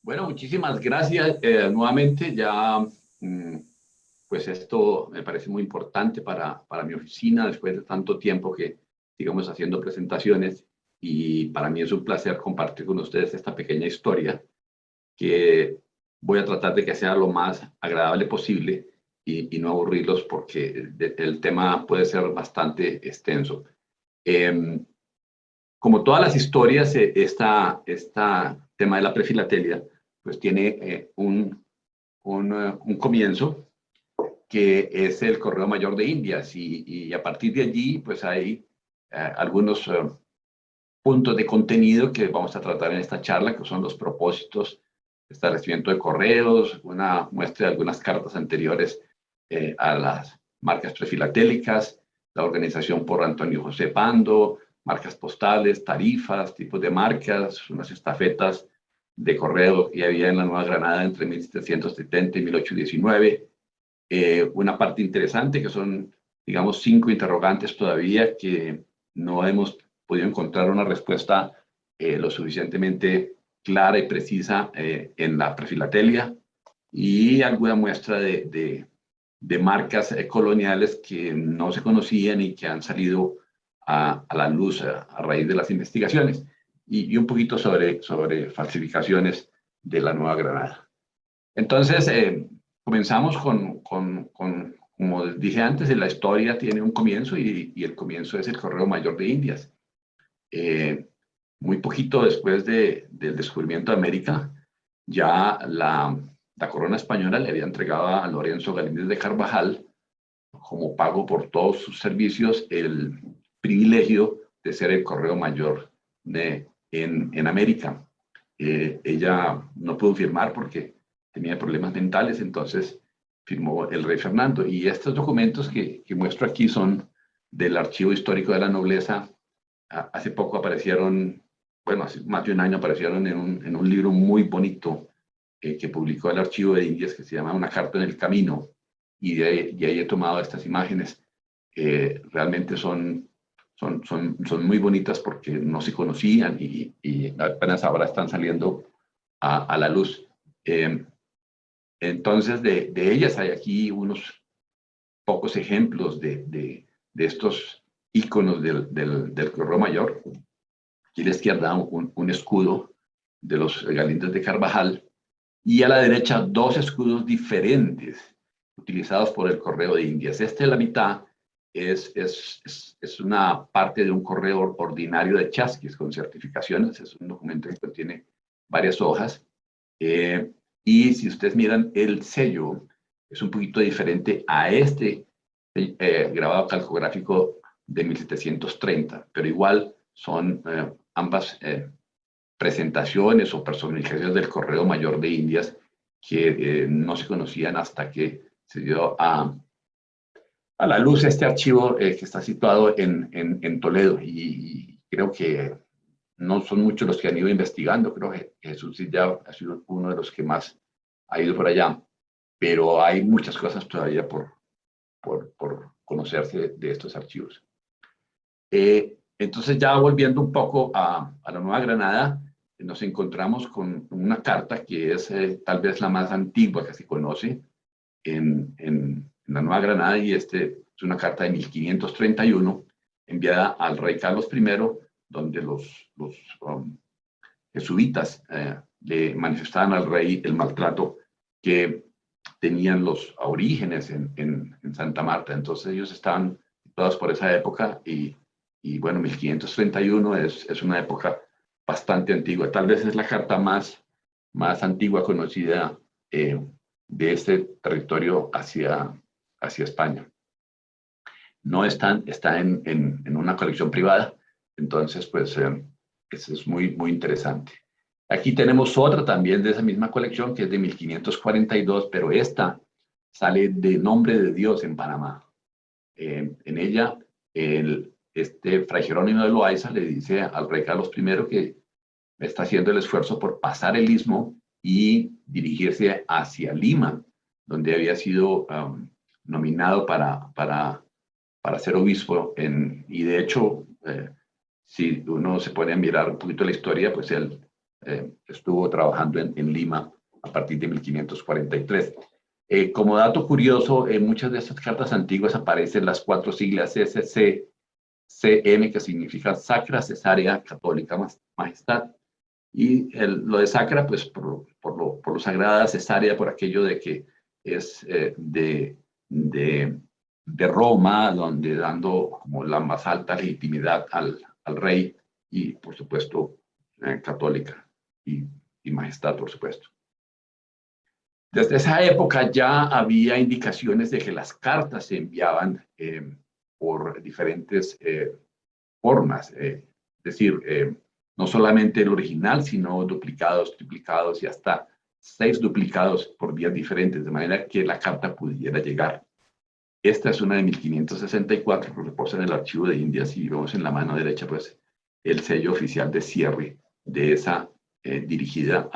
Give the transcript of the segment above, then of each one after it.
Bueno, muchísimas gracias nuevamente. Mm, pues esto me parece muy importante para mi oficina después de tanto tiempo que sigamos haciendo presentaciones y para mí es un placer compartir con ustedes esta pequeña historia que voy a tratar de que sea lo más agradable posible y no aburrirlos porque el tema puede ser bastante extenso. Em, Como todas las historias, esta tema de la prefilatelia, pues tiene un comienzo que es el Correo Mayor de Indias y a partir de allí, pues hay algunos puntos de contenido que vamos a tratar en esta charla, que son los propósitos, establecimiento de correos, una muestra de algunas cartas anteriores a las marcas prefilatélicas, la organización por Antonio José Pando, marcas postales, tarifas, tipos de marcas, unas estafetas de correo que había en la Nueva Granada entre 1770 y 1819. Una parte interesante que son, digamos, 5 interrogantes todavía que no hemos podido encontrar una respuesta lo suficientemente clara y precisa en la prefilatelia y alguna muestra de marcas coloniales que no se conocían y que han salido a la luz a raíz de las investigaciones y un poquito sobre falsificaciones de la Nueva Granada. Entonces, comenzamos como dije antes, la historia tiene un comienzo y el comienzo es el Correo Mayor de Indias. Eh, Muy poquito después del descubrimiento de América, ya la corona española le había entregado a Lorenzo Galíndez de Carvajal, como pago por todos sus servicios, el privilegio de ser el Correo Mayor en América. Ella no pudo firmar porque tenía problemas mentales, entonces firmó el rey Fernando. Y estos documentos que muestro aquí son del Archivo Histórico de la Nobleza. Hace poco aparecieron, bueno, hace más de un año aparecieron en un libro muy bonito que publicó el Archivo de Indias que se llama Una carta en el camino. Y de ahí he tomado estas imágenes. Realmente son muy bonitas porque no se conocían y apenas ahora están saliendo a la luz. Eh, entonces, de ellas hay aquí unos pocos ejemplos de estos íconos del Correo Mayor. Aquí a la izquierda un escudo de los Galíndez de Carvajal y a la derecha dos escudos diferentes utilizados por el Correo de Indias. Este de la mitad es una parte de un correo ordinario de chasquis con certificaciones. Es un documento que contiene varias hojas. Eh, y si ustedes miran el sello, es un poquito diferente a este grabado calcográfico de 1730, pero igual son ambas presentaciones o personificaciones del Correo Mayor de Indias que no se conocían hasta que se dio a la luz este archivo que está situado en Toledo y creo que no son muchos los que han ido investigando, creo que Jesús sí ya ha sido uno de los que más ha ido por allá, pero hay muchas cosas todavía por conocerse de estos archivos. Entonces ya volviendo un poco a la Nueva Granada, nos encontramos con una carta que es tal vez la más antigua que se conoce en la Nueva Granada y este es una carta de 1531 enviada al rey Carlos I, donde los jesuitas le manifestaban al rey el maltrato que tenían los orígenes en Santa Marta. Entonces ellos estaban situados por esa época y bueno, 1531 es una época bastante antigua. Tal vez es la carta más antigua conocida de este territorio hacia España. No está en una colección privada, entonces pues eso es muy interesante. Aquí tenemos otra también de esa misma colección que es de 1542, pero esta sale de Nombre de Dios en Panamá. En ella, este Fray Jerónimo de Loaiza le dice al rey Carlos I que está haciendo el esfuerzo por pasar el istmo y dirigirse hacia Lima, donde había sido nominado para ser obispo. Y de hecho, si uno se pone a mirar un poquito la historia, pues él estuvo trabajando en Lima a partir de 1543. Como dato curioso, en muchas de estas cartas antiguas aparecen las 4 siglas SCCM, que significa Sacra Cesárea Católica Majestad. Y lo de Sacra, pues por lo sagrada cesárea, por aquello de que es de Roma, donde dando como la más alta legitimidad al rey y, por supuesto, católica y majestad, por supuesto. Desde esa época ya había indicaciones de que las cartas se enviaban por diferentes formas, es decir, no solamente el original, sino duplicados, triplicados y hasta 6 duplicados por vías diferentes, de manera que la carta pudiera llegar. Esta es una de 1564, que reposa en el Archivo de Indias, y vemos en la mano derecha pues el sello oficial de cierre de esa dirigida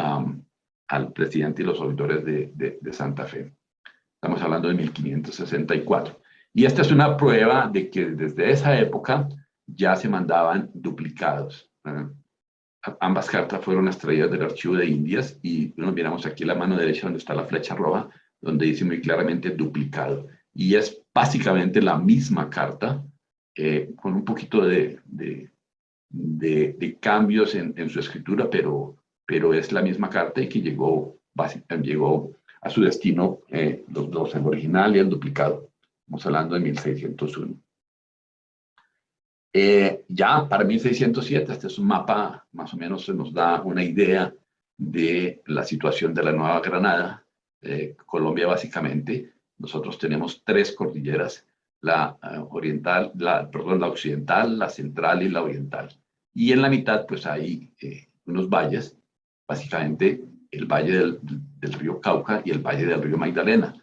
al presidente y los oidores de Santa Fe. Estamos hablando de 1564. Y esta es una prueba de que desde esa época ya se mandaban duplicados. Ambas cartas fueron extraídas del Archivo de Indias y miramos aquí la mano derecha donde está la flecha roja, donde dice muy claramente duplicado. Y es básicamente la misma carta, con un poquito de cambios en su escritura, pero es la misma carta y que llegó a su destino, los dos, el original y el duplicado. Estamos hablando de 1601. Ya para 1607, este es un mapa, más o menos se nos da una idea de la situación de la Nueva Granada, Colombia básicamente. Nosotros tenemos 3 cordilleras, la oriental, la occidental, la central y la oriental. Y en la mitad pues hay unos valles, básicamente el valle del río Cauca y el valle del río Magdalena,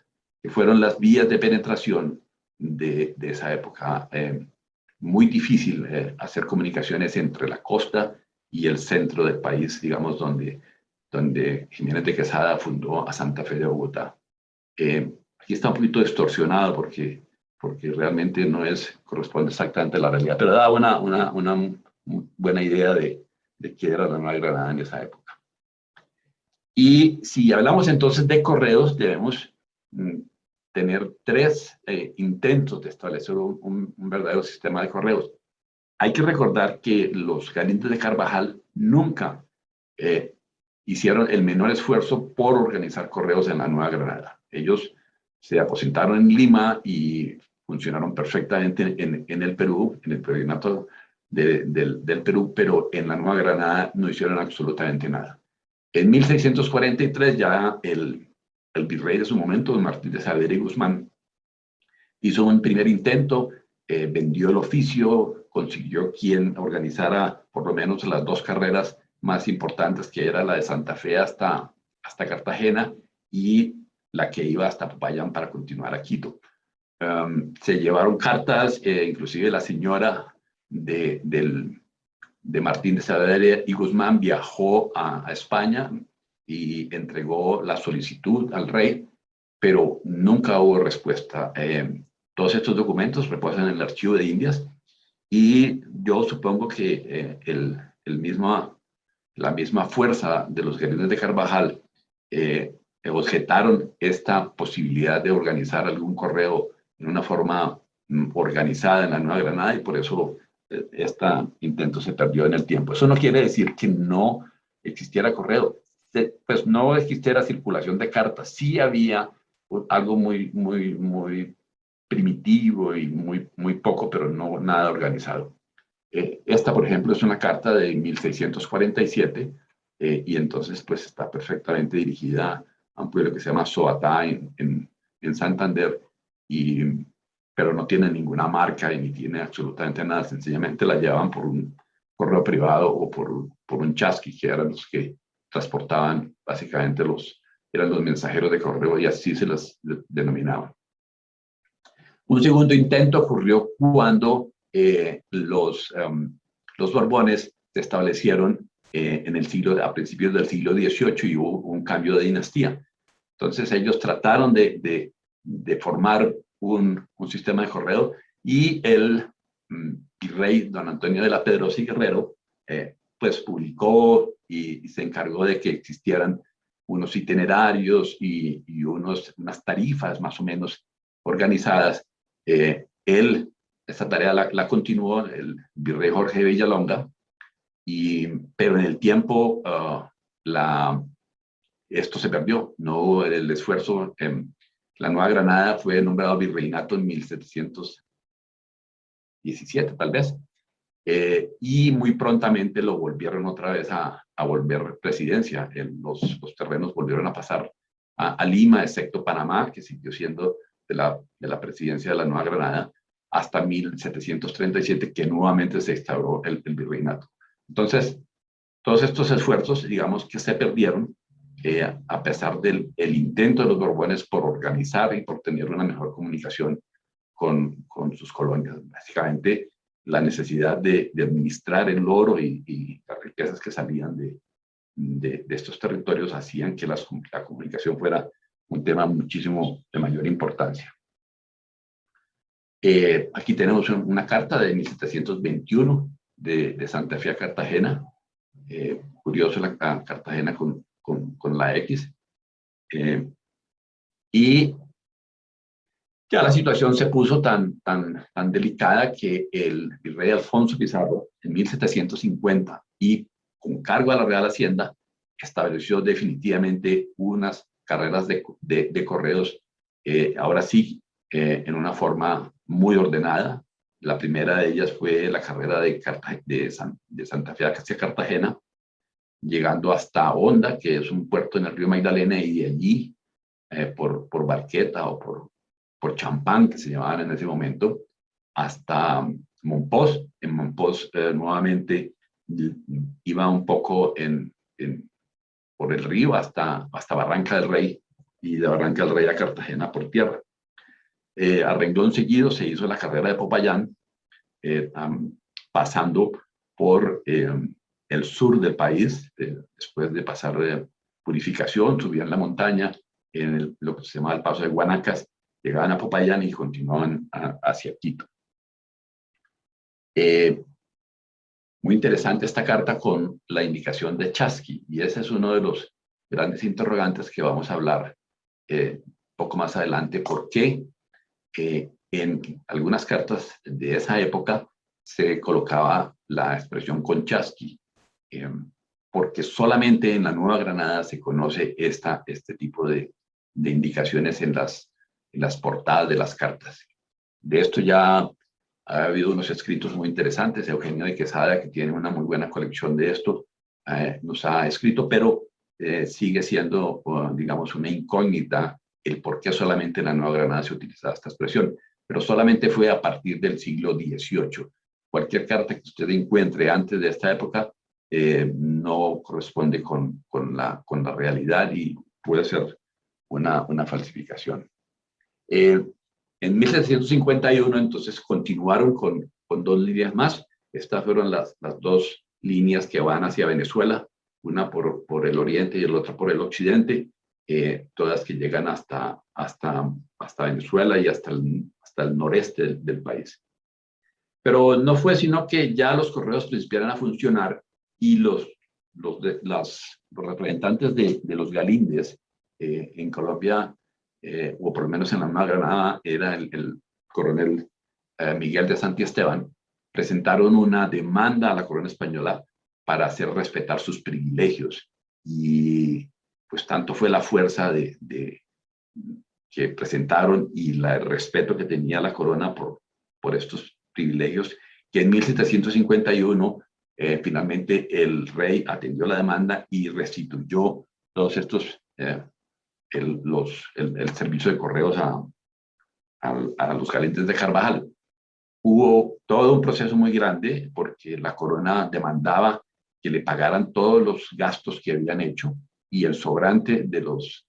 que fueron las vías de penetración de esa época. Muy difícil hacer comunicaciones entre la costa y el centro del país, digamos, donde Jiménez de Quesada fundó a Santa Fe de Bogotá. Aquí está un poquito distorsionado porque realmente no corresponde exactamente a la realidad, pero da una buena idea de qué era la Nueva Granada en esa época. Y si hablamos entonces de correos, debemos tener 3 intentos de establecer un verdadero sistema de correos. Hay que recordar que los Galíndez de Carvajal nunca hicieron el menor esfuerzo por organizar correos en la Nueva Granada. Ellos se aposentaron en Lima y funcionaron perfectamente en el Perú, en el virreinato del Perú, pero en la Nueva Granada no hicieron absolutamente nada. En 1643 ya el virrey de su momento, Martín de Saavedra y Guzmán, hizo un primer intento, vendió el oficio, consiguió quien organizara por lo menos las 2 carreras más importantes, que era la de Santa Fe hasta Cartagena y la que iba hasta Popayán para continuar a Quito. Se llevaron cartas, inclusive la señora de Martín de Saavedra y Guzmán viajó a España y entregó la solicitud al rey, pero nunca hubo respuesta. Todos estos documentos reposan en el Archivo de Indias y yo supongo que la misma fuerza de los Galíndez de Carvajal objetaron esta posibilidad de organizar algún correo en una forma organizada en la Nueva Granada y por eso este intento se perdió en el tiempo. Eso no quiere decir que no existiera correo, pues no existiera circulación de cartas. Sí había algo muy primitivo y muy poco, pero no nada organizado. Esta, por ejemplo, es una carta de 1647 y entonces pues está perfectamente dirigida a un pueblo que se llama Soatá en Santander, pero no tiene ninguna marca y ni tiene absolutamente nada. Sencillamente la llevaban por un correo privado o por un chasqui, que eran los que transportaban básicamente eran los mensajeros de correo y así se les denominaban. Un segundo intento ocurrió cuando los Borbones se establecieron a principios del siglo XVIII y hubo un cambio de dinastía. Entonces ellos trataron de formar un sistema de correo y el virrey don Antonio de la Pedrosa y Guerrero pues publicó y se encargó de que existieran unos itinerarios y unas tarifas más o menos organizadas. Esta tarea la continuó el virrey Jorge Villalonga, pero en el tiempo esto se perdió, no hubo el esfuerzo. La Nueva Granada fue nombrado virreinato en 1717, tal vez, y muy prontamente lo volvieron otra vez a volver presidencia. Los terrenos volvieron a pasar a Lima, excepto Panamá, que siguió siendo de la presidencia de la Nueva Granada, hasta 1737, que nuevamente se instauró el virreinato. Entonces, todos estos esfuerzos, digamos, que se perdieron, a pesar del intento de los Borbones por organizar y por tener una mejor comunicación con sus colonias. Básicamente, la necesidad de administrar el oro y las riquezas que salían de estos territorios hacían que la comunicación fuera un tema muchísimo de mayor importancia. Aquí tenemos una carta de 1721 de Santa Fe a Cartagena. Curioso la Cartagena con la X. Y ya la situación se puso tan delicada que el virrey Alfonso Pizarro, en 1750, y con cargo a la Real Hacienda, estableció definitivamente unas carreras de correos, ahora sí, en una forma muy ordenada. La primera de ellas fue la carrera de Santa Fe hacia Cartagena, llegando hasta Honda, que es un puerto en el río Magdalena, y de allí, por Barqueta o por Champán, que se llamaban en ese momento, hasta Monpós. En Monpós, nuevamente, iba un poco por el río hasta Barranca del Rey, y de Barranca del Rey a Cartagena por tierra. A renglón seguido se hizo la carrera de Popayán, pasando por el sur del país. Después de pasar Purificación, subían la montaña en lo que se llama el Paso de Guanacas, llegaban a Popayán y continuaban hacia Quito. Muy interesante esta carta con la indicación de Chasqui, y ese es uno de los grandes interrogantes que vamos a hablar poco más adelante. ¿Por qué en algunas cartas de esa época se colocaba la expresión con Chasqui? Porque solamente en la Nueva Granada se conoce este tipo de indicaciones en las portadas de las cartas. De esto ya ha habido unos escritos muy interesantes. Eugenio de Quesada, que tiene una muy buena colección de esto, nos ha escrito, pero sigue siendo, digamos, una incógnita el por qué solamente en la Nueva Granada se utilizaba esta expresión. Pero solamente fue a partir del siglo XVIII. Cualquier carta que usted encuentre antes de esta época no corresponde con la realidad y puede ser una falsificación. En 1751, entonces, continuaron con dos líneas más. Estas fueron las dos líneas que van hacia Venezuela, una por el oriente y la otra por el occidente, todas que llegan hasta Venezuela y hasta el noreste del país. Pero no fue sino que ya los correos principiaron a funcionar y los representantes de los Galíndez en Colombia, o por lo menos en la Nueva Granada, era el coronel Miguel de Santiesteban, presentaron una demanda a la corona española para hacer respetar sus privilegios. Y pues tanto fue la fuerza que presentaron y el respeto que tenía la corona por estos privilegios, que en 1751 finalmente el rey atendió la demanda y restituyó todos estos, el servicio de correos a los Galíndez de Carvajal. Hubo todo un proceso muy grande porque la corona demandaba que le pagaran todos los gastos que habían hecho, y el sobrante de los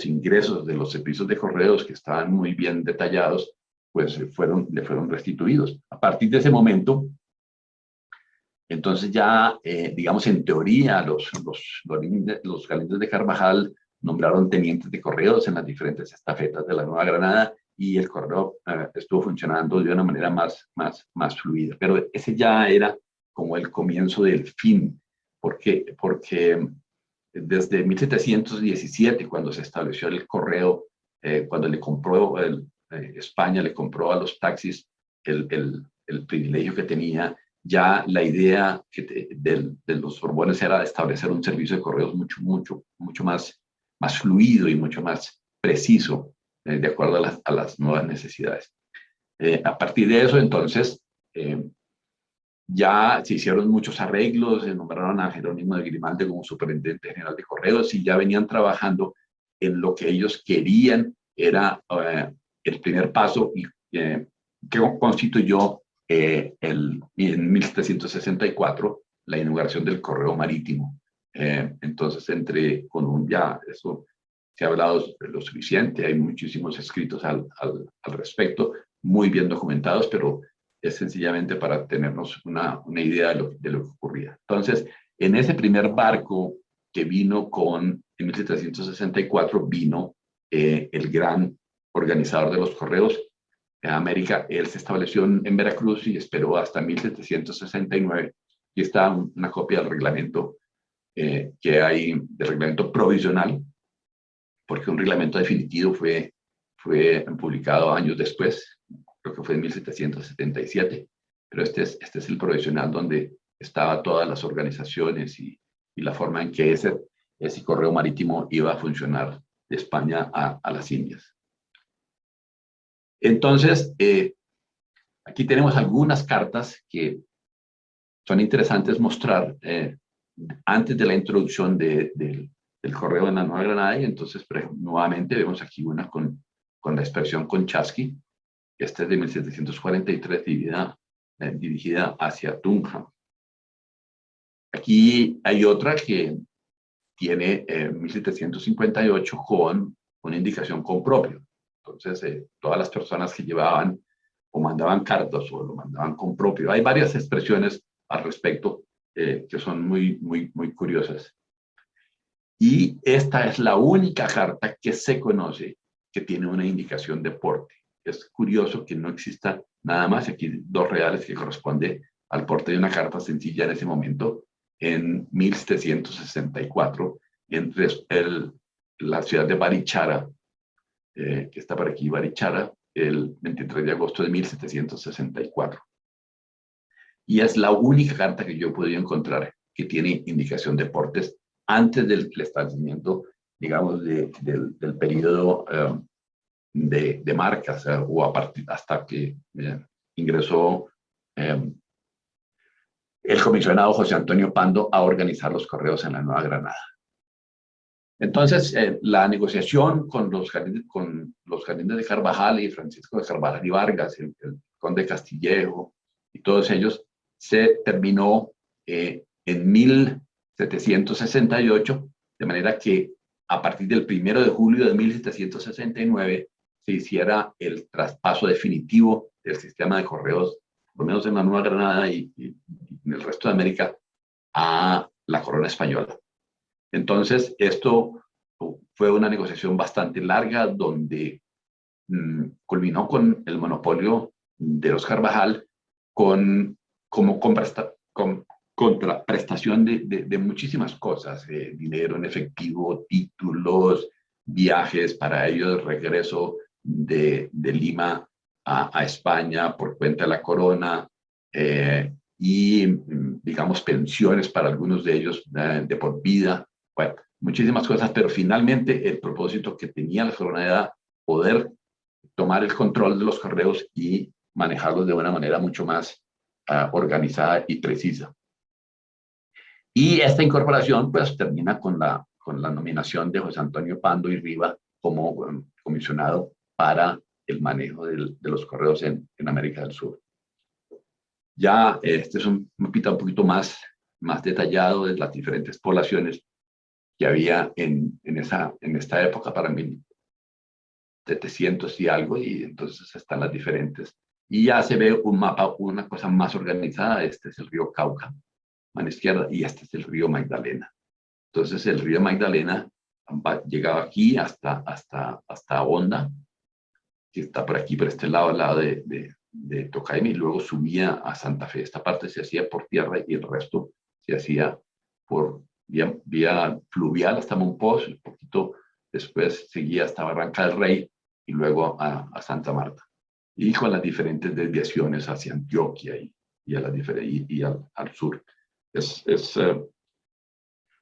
ingresos de los servicios de correos, que estaban muy bien detallados, pues le fueron restituidos. A partir de ese momento, entonces ya, digamos, en teoría, los Galíndez de Carvajal nombraron tenientes de correos en las diferentes estafetas de la Nueva Granada, y el correo estuvo funcionando de una manera más fluida. Pero ese ya era como el comienzo del fin. Porque desde 1717, cuando se estableció el correo, cuando le compró España, le compró a los taxis el privilegio que tenía, ya la idea de los Borbones era establecer un servicio de correos mucho más fluido y mucho más preciso, de acuerdo a las nuevas necesidades. A partir de eso, entonces, ya se hicieron muchos arreglos, se nombraron a Jerónimo de Grimaldi como superintendente general de correos y ya venían trabajando en lo que ellos querían, era el primer paso y que constituyó en 1764 la inauguración del correo marítimo. Entonces, eso se ha hablado lo suficiente, hay muchísimos escritos al respecto, muy bien documentados, pero es sencillamente para tenernos una idea de lo que ocurría. Entonces, en ese primer barco que vino en 1764, vino el gran organizador de los correos en América. Él se estableció en Veracruz y esperó hasta 1769. Y está una copia del reglamento que hay, del reglamento provisional, porque un reglamento definitivo fue publicado años después, creo que fue en 1777, pero este es el provisional donde estaban todas las organizaciones y la forma en que ese correo marítimo iba a funcionar de España a las Indias. Entonces, aquí tenemos algunas cartas que son interesantes mostrar antes de la introducción del correo en la Nueva Granada, y entonces nuevamente vemos aquí una con la expresión Conchasqui. Esta es de 1743, dirigida hacia Tunja. Aquí hay otra que tiene 1758 con una indicación con propio. Entonces, todas las personas que llevaban o mandaban cartas o lo mandaban con propio. Hay varias expresiones al respecto que son muy curiosas. Y esta es la única carta que se conoce que tiene una indicación de porte. Es curioso que no exista nada más, aquí 2 reales que corresponde al porte de una carta sencilla en ese momento, en 1764, entre la ciudad de Barichara, que está por aquí, Barichara, el 23 de agosto de 1764. Y es la única carta que yo he podido encontrar que tiene indicación de portes antes del establecimiento, digamos, del periodo de marcas, o hasta que ingresó el comisionado José Antonio Pando a organizar los correos en la Nueva Granada. Entonces, la negociación con los jardines de Carvajal y Francisco de Carvajal y Vargas, el conde Castillejo y todos ellos, se terminó en 1768, de manera que a partir del 1 de julio de 1769 se hiciera el traspaso definitivo del sistema de correos, por lo menos en la Nueva Granada y en el resto de América, a la corona española. Entonces, esto fue una negociación bastante larga donde culminó con el monopolio de los Carvajal como contraprestación de muchísimas cosas, dinero en efectivo, títulos, viajes para ellos, regreso de Lima a España por cuenta de la corona, y, digamos, pensiones para algunos de ellos de por vida. Bueno, muchísimas cosas, pero finalmente el propósito que tenía la corona era poder tomar el control de los correos y manejarlos de una manera mucho más organizada y precisa. Y esta incorporación pues termina con la nominación de José Antonio Pando y Riva como comisionado para el manejo de los correos en América del Sur. Ya este es un mapita un poquito más detallado de las diferentes poblaciones que había en esta época para 1700 y algo, y entonces están las diferentes. Y ya se ve un mapa, una cosa más organizada. Este es el río Cauca, a mano izquierda, y este es el río Magdalena. Entonces el río Magdalena llegaba aquí hasta Honda, que está por aquí, por este lado, al lado de de Tocaima y luego subía a Santa Fe. Esta parte se hacía por tierra y el resto se hacía por vía fluvial hasta Monpós, un poquito después seguía hasta Barranca del Rey y luego a Santa Marta. Y con las diferentes desviaciones hacia Antioquia y al sur.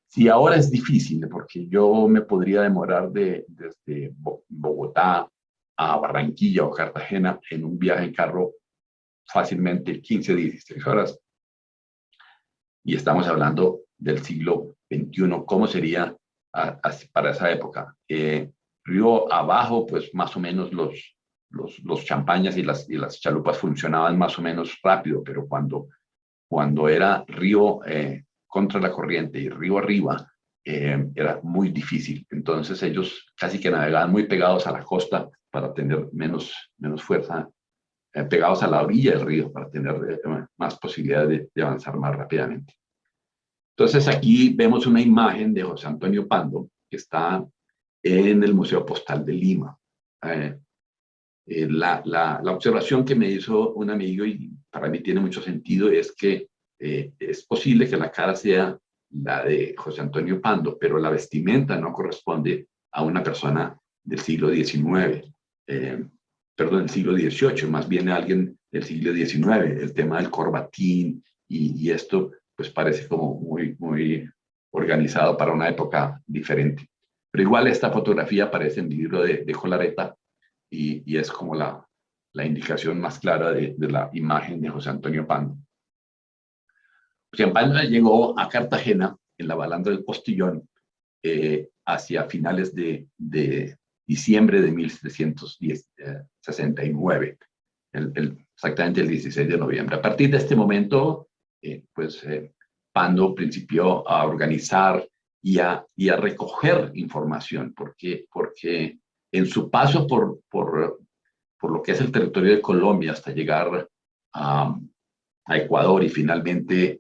Sí, ahora es difícil porque yo me podría demorar desde Bogotá a Barranquilla o Cartagena en un viaje en carro fácilmente 15, 16 horas. Y estamos hablando del siglo XXI. ¿Cómo sería para esa época? Río abajo, pues más o menos los champañas y las chalupas funcionaban más o menos rápido, pero cuando era río contra la corriente y río arriba, era muy difícil. Entonces ellos casi que navegaban muy pegados a la costa para tener menos fuerza, pegados a la orilla del río para tener más posibilidad de avanzar más rápidamente. Entonces aquí vemos una imagen de José Antonio Pando que está en el Museo Postal de Lima. La observación que me hizo un amigo, y para mí tiene mucho sentido, es que es posible que la cara sea la de José Antonio Pando, pero la vestimenta no corresponde a una persona del siglo XIX, perdón, del siglo XVIII, más bien a alguien del siglo XIX. El tema del corbatín y esto, pues parece como muy organizado para una época diferente. Pero igual esta fotografía aparece en el libro de Colareta, y es como la indicación más clara de la imagen de José Antonio Pando. José Pando llegó a Cartagena en la balandra del Postillón hacia finales de diciembre de 1769, exactamente el 16 de noviembre. A partir de este momento, Pando principió a organizar y a recoger información, porque en su paso por lo que es el territorio de Colombia hasta llegar a Ecuador y finalmente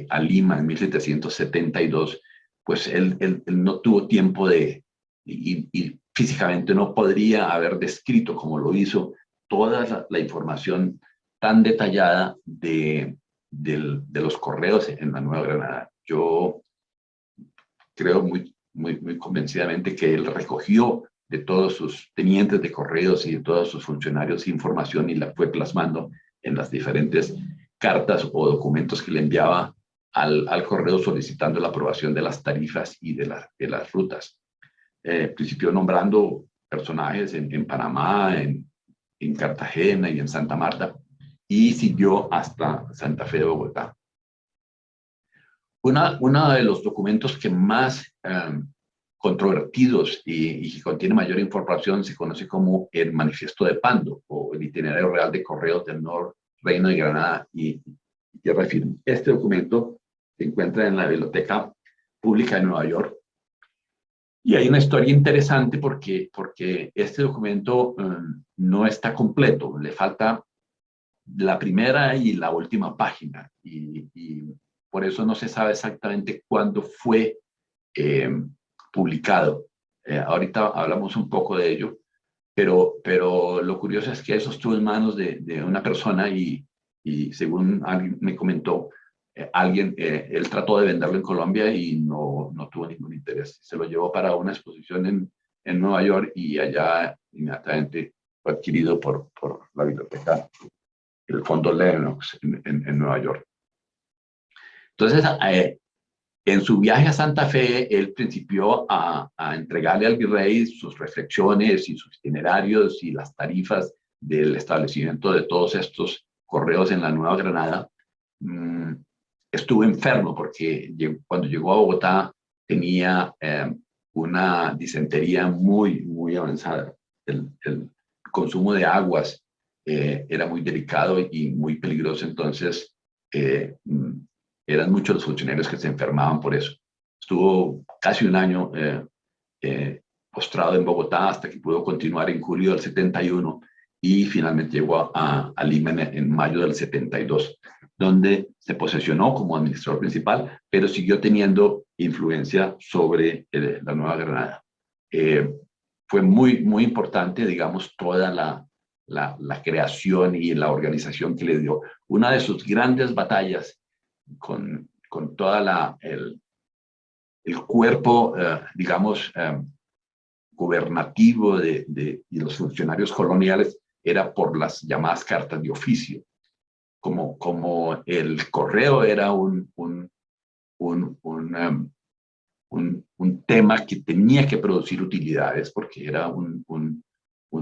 a Lima en 1772, pues él no tuvo tiempo y físicamente no podría haber descrito como lo hizo toda la información tan detallada de los correos en la Nueva Granada. Yo creo muy convencidamente que él recogió de todos sus tenientes de correos y de todos sus funcionarios información y la fue plasmando en las diferentes cartas o documentos que le enviaba al correo solicitando la aprobación de las tarifas y de las rutas. Principió nombrando personajes en Panamá, en Cartagena y en Santa Marta, y siguió hasta Santa Fe de Bogotá. Uno de los documentos que más controvertidos y que contiene mayor información se conoce como el Manifiesto de Pando o el Itinerario Real de Correos del Nuevo Reino de Granada y Tierra Firme. Este documento se encuentra en la Biblioteca Pública de Nueva York. Y hay una historia interesante porque este documento no está completo, le falta la primera y la última página y por eso no se sabe exactamente cuándo fue publicado. Ahorita hablamos un poco de ello, pero lo curioso es que eso estuvo en manos de una persona y según alguien me comentó, él trató de venderlo en Colombia y no tuvo ningún interés. Se lo llevó para una exposición en Nueva York y allá inmediatamente fue adquirido por la biblioteca, el Fondo Lennox en Nueva York. Entonces, en su viaje a Santa Fe, él principió a entregarle al virrey sus reflexiones y sus itinerarios y las tarifas del establecimiento de todos estos correos en la Nueva Granada. Estuvo enfermo porque cuando llegó a Bogotá tenía una disentería muy avanzada. El consumo de aguas era muy delicado y muy peligroso, entonces eran muchos los funcionarios que se enfermaban por eso. Estuvo casi un año postrado en Bogotá hasta que pudo continuar en julio del 71 y finalmente llegó a Lima en mayo del 72, donde se posesionó como administrador principal, pero siguió teniendo influencia sobre la Nueva Granada. Fue muy importante, digamos, toda la creación y la organización que le dio. Una de sus grandes batallas con toda el cuerpo, digamos, gubernativo y los funcionarios coloniales era por las llamadas cartas de oficio. Como el correo era un tema que tenía que producir utilidades porque era un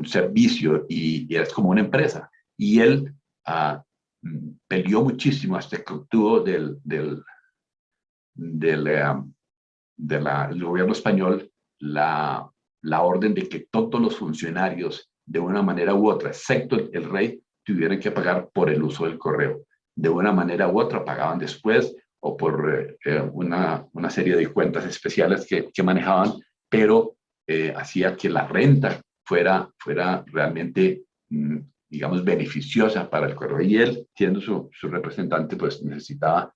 servicio y es como una empresa. Y él peleó muchísimo hasta que obtuvo del gobierno español la orden de que todos los funcionarios, de una manera u otra, excepto el rey, tuvieran que pagar por el uso del correo. De una manera u otra pagaban después o por una serie de cuentas especiales que manejaban, pero hacía que la renta fuera realmente, digamos, beneficiosa para el correo. Y él, siendo su representante, pues necesitaba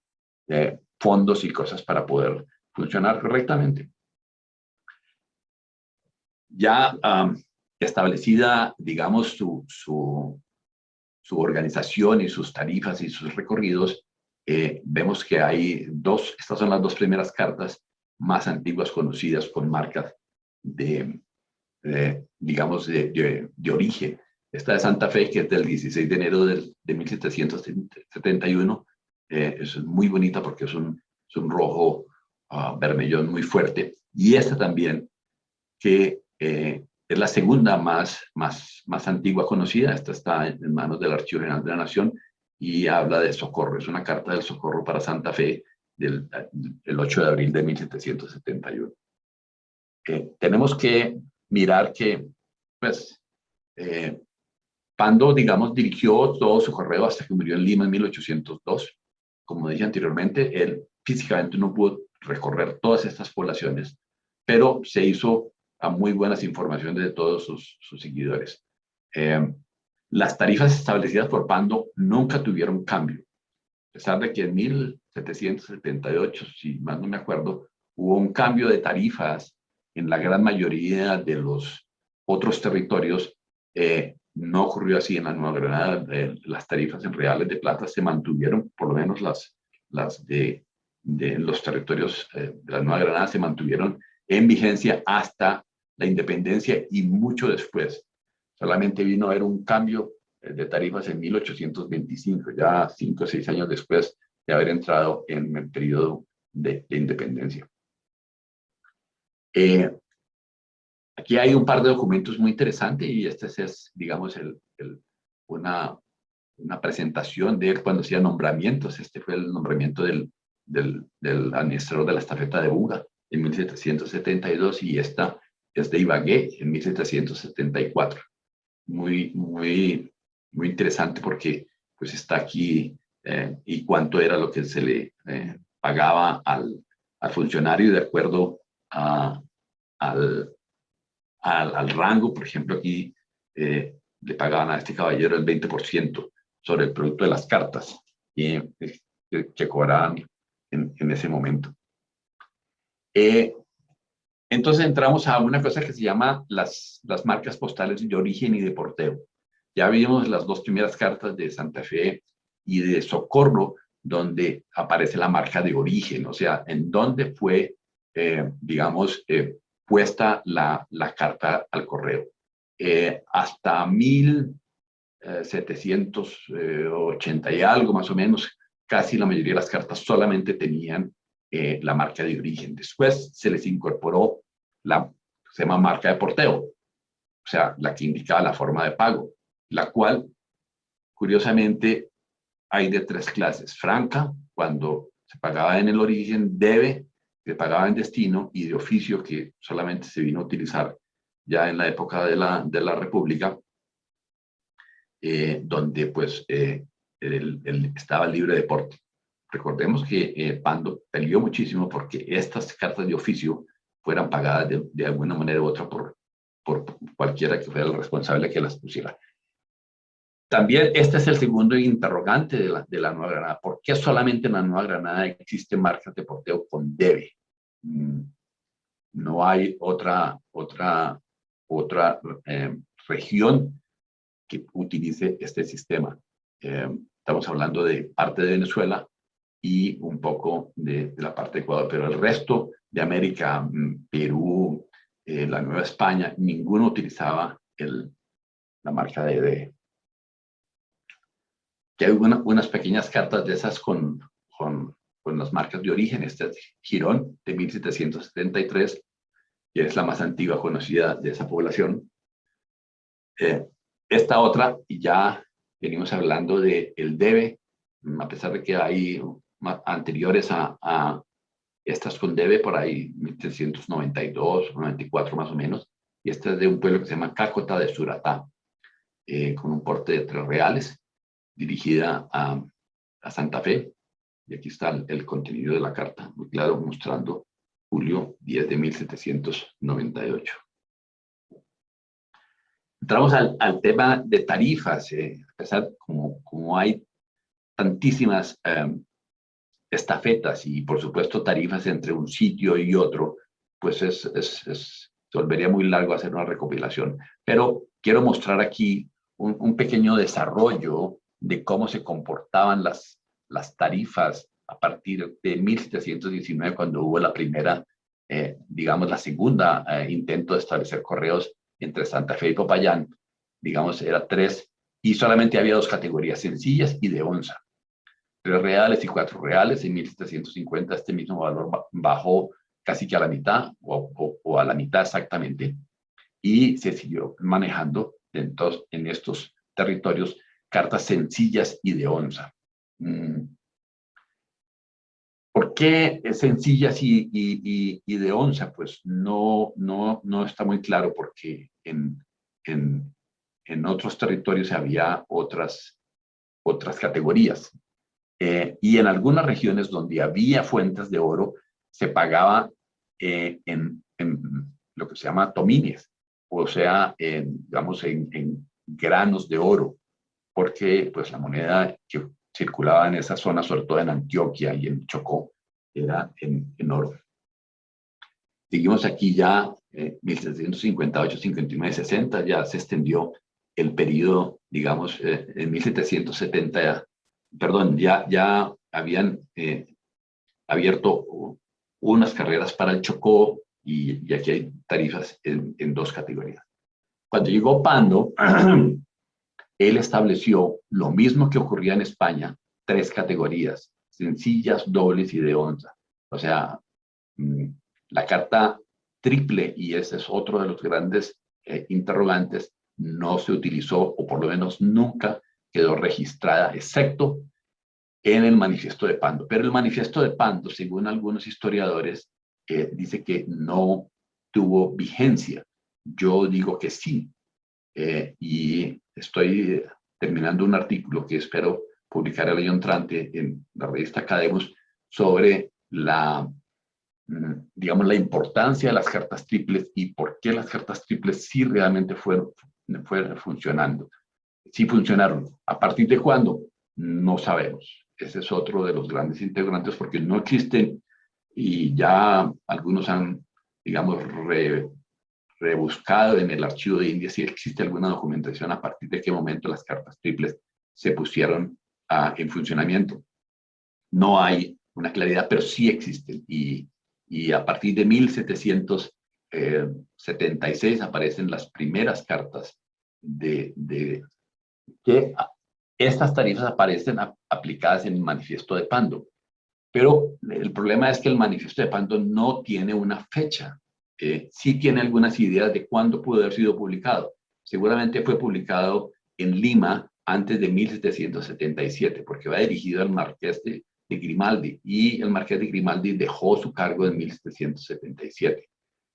fondos y cosas para poder funcionar correctamente. Ya establecida, digamos, su organización y sus tarifas y sus recorridos, vemos que hay estas son las dos primeras cartas más antiguas conocidas con marcas digamos, de origen. Esta de Santa Fe, que es del 16 de enero de 1771, es muy bonita porque es un rojo vermellón muy fuerte. Y esta también, que es la segunda más antigua conocida. Esta está en manos del Archivo General de la Nación y habla de socorro. Es una carta del socorro para Santa Fe del 8 de abril de 1771. Tenemos que mirar que, pues, Pando, digamos, dirigió todo su correo hasta que murió en Lima en 1802. Como dije anteriormente, él físicamente no pudo recorrer todas estas poblaciones, pero se hizo a muy buenas informaciones de todos sus seguidores. Las tarifas establecidas por Pando nunca tuvieron cambio, a pesar de que en 1778, si más no me acuerdo, hubo un cambio de tarifas en la gran mayoría de los otros territorios. No ocurrió así en la Nueva Granada. Las tarifas en reales de plata se mantuvieron, por lo menos las de los territorios de la Nueva Granada se mantuvieron en vigencia hasta la independencia y mucho después. Solamente vino a haber un cambio de tarifas en 1825, ya 5 o 6 años después de haber entrado en el periodo de independencia. Aquí hay un par de documentos muy interesantes y este es, digamos, una presentación de él cuando hacía nombramientos. Este fue el nombramiento del administrador de la estafeta de Buga en 1772 y esta es de Ibagué en 1774. Muy interesante porque pues está aquí y cuánto era lo que se le pagaba al funcionario de acuerdo al rango. Por ejemplo, aquí le pagaban a este caballero el 20% sobre el producto de las cartas que cobraban en ese momento. Entonces entramos a una cosa que se llama las marcas postales de origen y de porteo. Ya vimos las dos primeras cartas de Santa Fe y de Socorro, donde aparece la marca de origen, o sea, en dónde fue, digamos, puesta la carta al correo. Hasta 1780 y algo, más o menos, casi la mayoría de las cartas solamente tenían la marca de origen. Después se les incorporó se llama marca de porteo, o sea, la que indicaba la forma de pago, la cual, curiosamente, hay de 3 clases: franca, cuando se pagaba en el origen; debe, que pagaba en destino; y de oficio, que solamente se vino a utilizar ya en la época de la República, donde pues él estaba libre de porte. Recordemos que Pando peleó muchísimo porque estas cartas de oficio fueran pagadas de alguna manera u otra por cualquiera que fuera el responsable que las pusiera. También este es el segundo interrogante de la Nueva Granada. ¿Por qué solamente en la Nueva Granada existen marcas de porteo con debe? No hay otra región que utilice este sistema. Estamos hablando de parte de Venezuela y un poco de la parte de Ecuador, pero el resto de América, Perú, la Nueva España, ninguno utilizaba la marca DD. Que hay unas pequeñas cartas de esas con las marcas de origen. Este es Girón de 1773, que es la más antigua conocida de esa población. Esta otra, y ya venimos hablando del debe, a pesar de que hay anteriores a estas con debe, por ahí 1792, 94 más o menos, y esta es de un pueblo que se llama Cácota de Suratá, con un porte de 3 reales, dirigida a Santa Fe, y aquí está el contenido de la carta, muy claro, mostrando julio 10 de 1798. Entramos al tema de tarifas, a pesar como hay tantísimas estafetas y por supuesto tarifas entre un sitio y otro, pues se volvería muy largo hacer una recopilación. Pero quiero mostrar aquí un pequeño desarrollo de cómo se comportaban las tarifas a partir de 1719, cuando hubo la primera, digamos, la segunda intento de establecer correos entre Santa Fe y Popayán. Digamos, era 3, y solamente había 2 categorías, sencillas y de onza. 3 reales y 4 reales. En 1750 este mismo valor bajó casi que a la mitad o a la mitad exactamente, y se siguió manejando en estos territorios cartas sencillas y de onza. ¿Por qué sencillas y de onza? Pues no está muy claro, porque en otros territorios había otras categorías. Y en algunas regiones donde había fuentes de oro, se pagaba en lo que se llama tomines, o sea, digamos, en granos de oro, porque pues la moneda que circulaba en esa zona, sobre todo en Antioquia y en Chocó, era en oro. Seguimos aquí ya, 1758, 59, 60, ya se extendió el periodo, digamos, en 1770, perdón, ya habían abierto unas carreras para el Chocó, y aquí hay tarifas en 2 categorías. Cuando llegó Pando, él estableció lo mismo que ocurría en España, 3 categorías, sencillas, dobles y de onza. O sea, la carta triple, y ese es otro de los grandes interrogantes, no se utilizó, o por lo menos nunca quedó registrada, excepto en el manifiesto de Pando. Pero el manifiesto de Pando, según algunos historiadores, dice que no tuvo vigencia. Yo digo que sí, y estoy terminando un artículo que espero publicar el año entrante en la revista Academos sobre digamos, la importancia de las cartas triples y por qué las cartas triples sí realmente fueron funcionando. Sí funcionaron. ¿A partir de cuándo? No sabemos. Ese es otro de los grandes integrantes, porque no existen, y ya algunos han, digamos, rebuscado en el archivo de India si existe alguna documentación a partir de qué momento las cartas triples se pusieron en funcionamiento. No hay una claridad, pero sí existen, y a partir de 1776 aparecen las primeras cartas que estas tarifas aparecen aplicadas en el manifiesto de Pando. Pero el problema es que el manifiesto de Pando no tiene una fecha. Sí tiene algunas ideas de cuándo pudo haber sido publicado. Seguramente fue publicado en Lima antes de 1777, porque va dirigido al marqués de Grimaldi, y el marqués de Grimaldi dejó su cargo en 1777.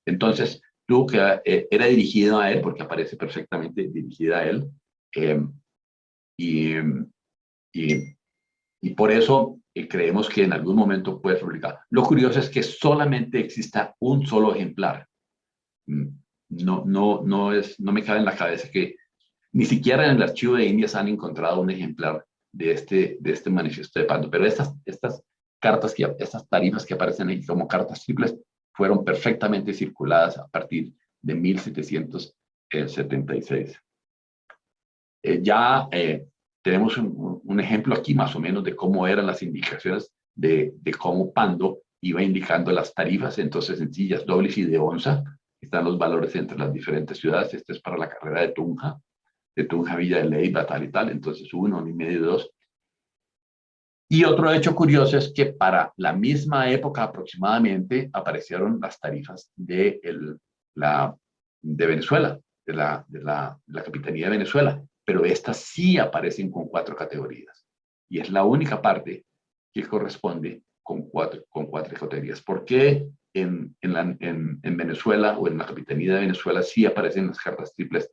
Entonces, tuvo que, era dirigido a él, porque aparece perfectamente dirigida a él, y por eso creemos que en algún momento puede ser publicado. Lo curioso es que solamente exista un solo ejemplar. No me cabe en la cabeza que ni siquiera en el archivo de Indias han encontrado un ejemplar de este manifiesto de Pando. Pero estas cartas, estas tarifas que aparecen aquí como cartas triples, fueron perfectamente circuladas a partir de 1776. Tenemos un ejemplo aquí más o menos de cómo eran las indicaciones de cómo Pando iba indicando las tarifas, entonces sencillas, dobles y de onza. Están los valores entre las diferentes ciudades. Este es para la carrera de Tunja Villa de Leyva, tal y tal. Entonces 1, 1,5 y 2. Y otro hecho curioso es que para la misma época aproximadamente aparecieron las tarifas de Venezuela, de la Capitanía de Venezuela, pero estas sí aparecen con 4 categorías. Y es la única parte que corresponde con cuatro categorías. ¿Por qué en Venezuela o en la Capitanía de Venezuela sí aparecen las cartas triples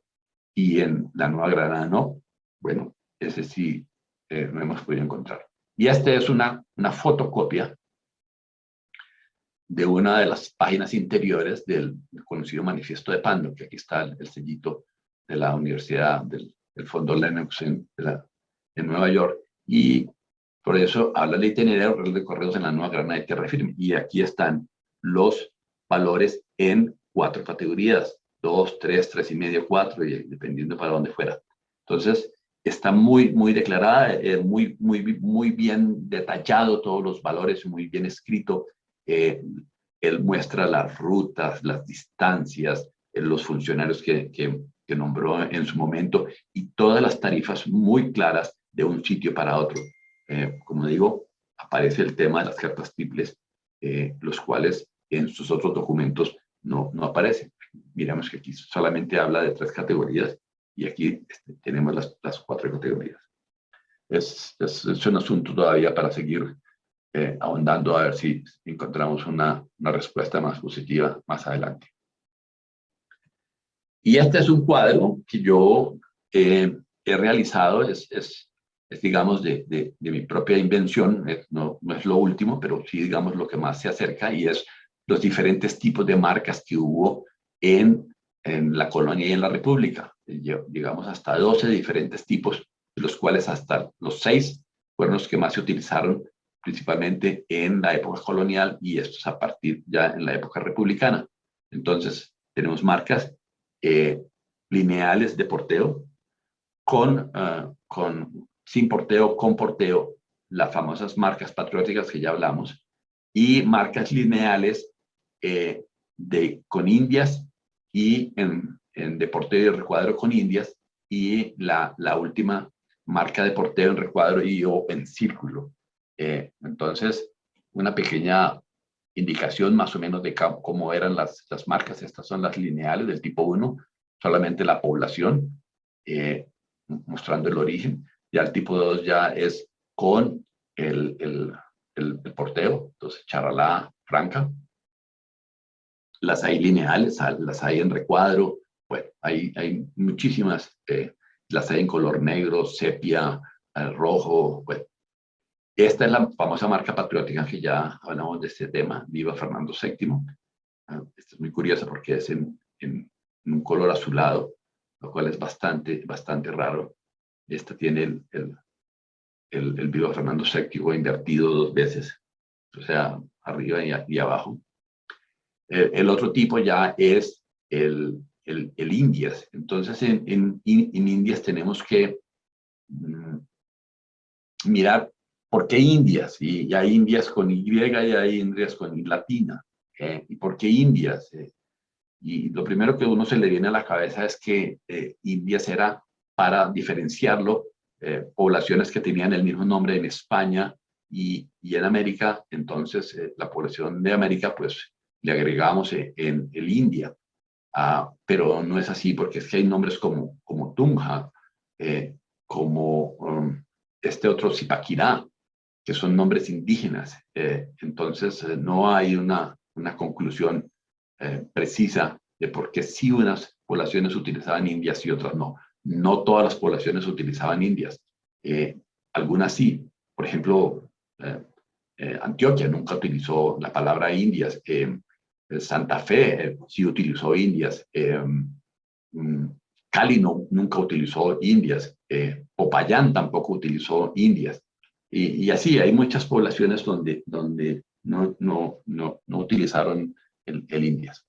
y en la Nueva Granada no? Bueno, ese sí no hemos podido encontrar. Y esta es una fotocopia de una de las páginas interiores del conocido Manifiesto de Pando, que aquí está el sellito de la Universidad, del Fondo Lennox en Nueva York, y por eso habla de itinerario de correos en la Nueva Granada de Tierra Firme. Y aquí están los valores en 4 categorías, 2, 3, 3,5, 4, y dependiendo para dónde fuera. Entonces, está muy declarada, muy bien detallado todos los valores, muy bien escrito. Él muestra las rutas, las distancias, los funcionarios que nombró en su momento y todas las tarifas muy claras de un sitio para otro. Como digo, aparece el tema de las cartas triples, los cuales en sus otros documentos no aparecen. Miramos que aquí solamente habla de 3 categorías y aquí tenemos las 4 categorías. Es un asunto todavía para seguir ahondando a ver si encontramos una respuesta más positiva más adelante. Y este es un cuadro que yo he realizado, es digamos, de mi propia invención, no es lo último, pero sí, digamos, lo que más se acerca, y es los diferentes tipos de marcas que hubo en la colonia y en la república. Llegamos hasta 12 diferentes tipos, de los cuales hasta los 6 fueron los que más se utilizaron, principalmente en la época colonial, y estos a partir ya en la época republicana. Entonces, tenemos marcas lineales de porteo, sin porteo, con porteo, las famosas marcas patrióticas que ya hablamos, y marcas lineales con indias y de porteo y recuadro con indias, y la última marca de porteo en recuadro y o en círculo. Entonces, una pequeña indicación más o menos de cómo eran las marcas. Estas son las lineales del tipo 1, solamente la población, mostrando el origen. Ya el tipo 2 ya es con el porteo, entonces charalá, franca. Las hay lineales, las hay en recuadro, bueno, hay muchísimas, las hay en color negro, sepia, rojo, bueno. Esta es la famosa marca patriótica que ya hablamos de este tema, Viva Fernando VII. Esta es muy curiosa porque es en un color azulado, lo cual es bastante raro. Esta tiene el Viva Fernando VII invertido 2 veces, o sea, arriba y abajo. El otro tipo ya es el Indias. Entonces, en Indias tenemos que mirar por qué Indias, y hay Indias con Y y hay Indias con I latina. ¿Y por qué Indias? Y lo primero que uno se le viene a la cabeza es que Indias era para diferenciarlo, poblaciones que tenían el mismo nombre en España y en América. Entonces, la población de América, pues le agregamos en el India. Pero no es así, porque es que hay nombres como Tunja, como este otro Zipaquirá, que son nombres indígenas. Entonces, no hay una conclusión precisa de por qué sí unas poblaciones utilizaban indias y otras no. No todas las poblaciones utilizaban indias. Algunas sí. Por ejemplo, Antioquia nunca utilizó la palabra indias. Santa Fe sí utilizó indias. Cali nunca utilizó indias. Popayán tampoco utilizó indias. Y así, hay muchas poblaciones donde no utilizaron el indias.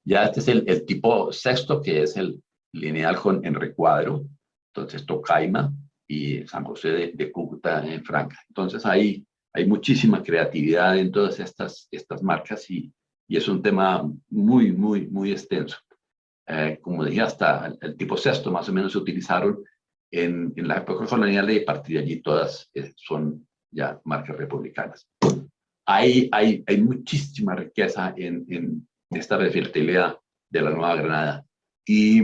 Ya este es el tipo sexto, que es el lineal en recuadro, entonces Tocaima y San José de Cúcuta en Franca. Entonces hay muchísima creatividad en todas estas marcas y es un tema muy, muy, muy extenso. Como dije, hasta el tipo sexto más o menos se utilizaron en la época colonial y a partir de allí todas son ya marcas republicanas. Hay muchísima riqueza en esta versatilidad de la Nueva Granada. Y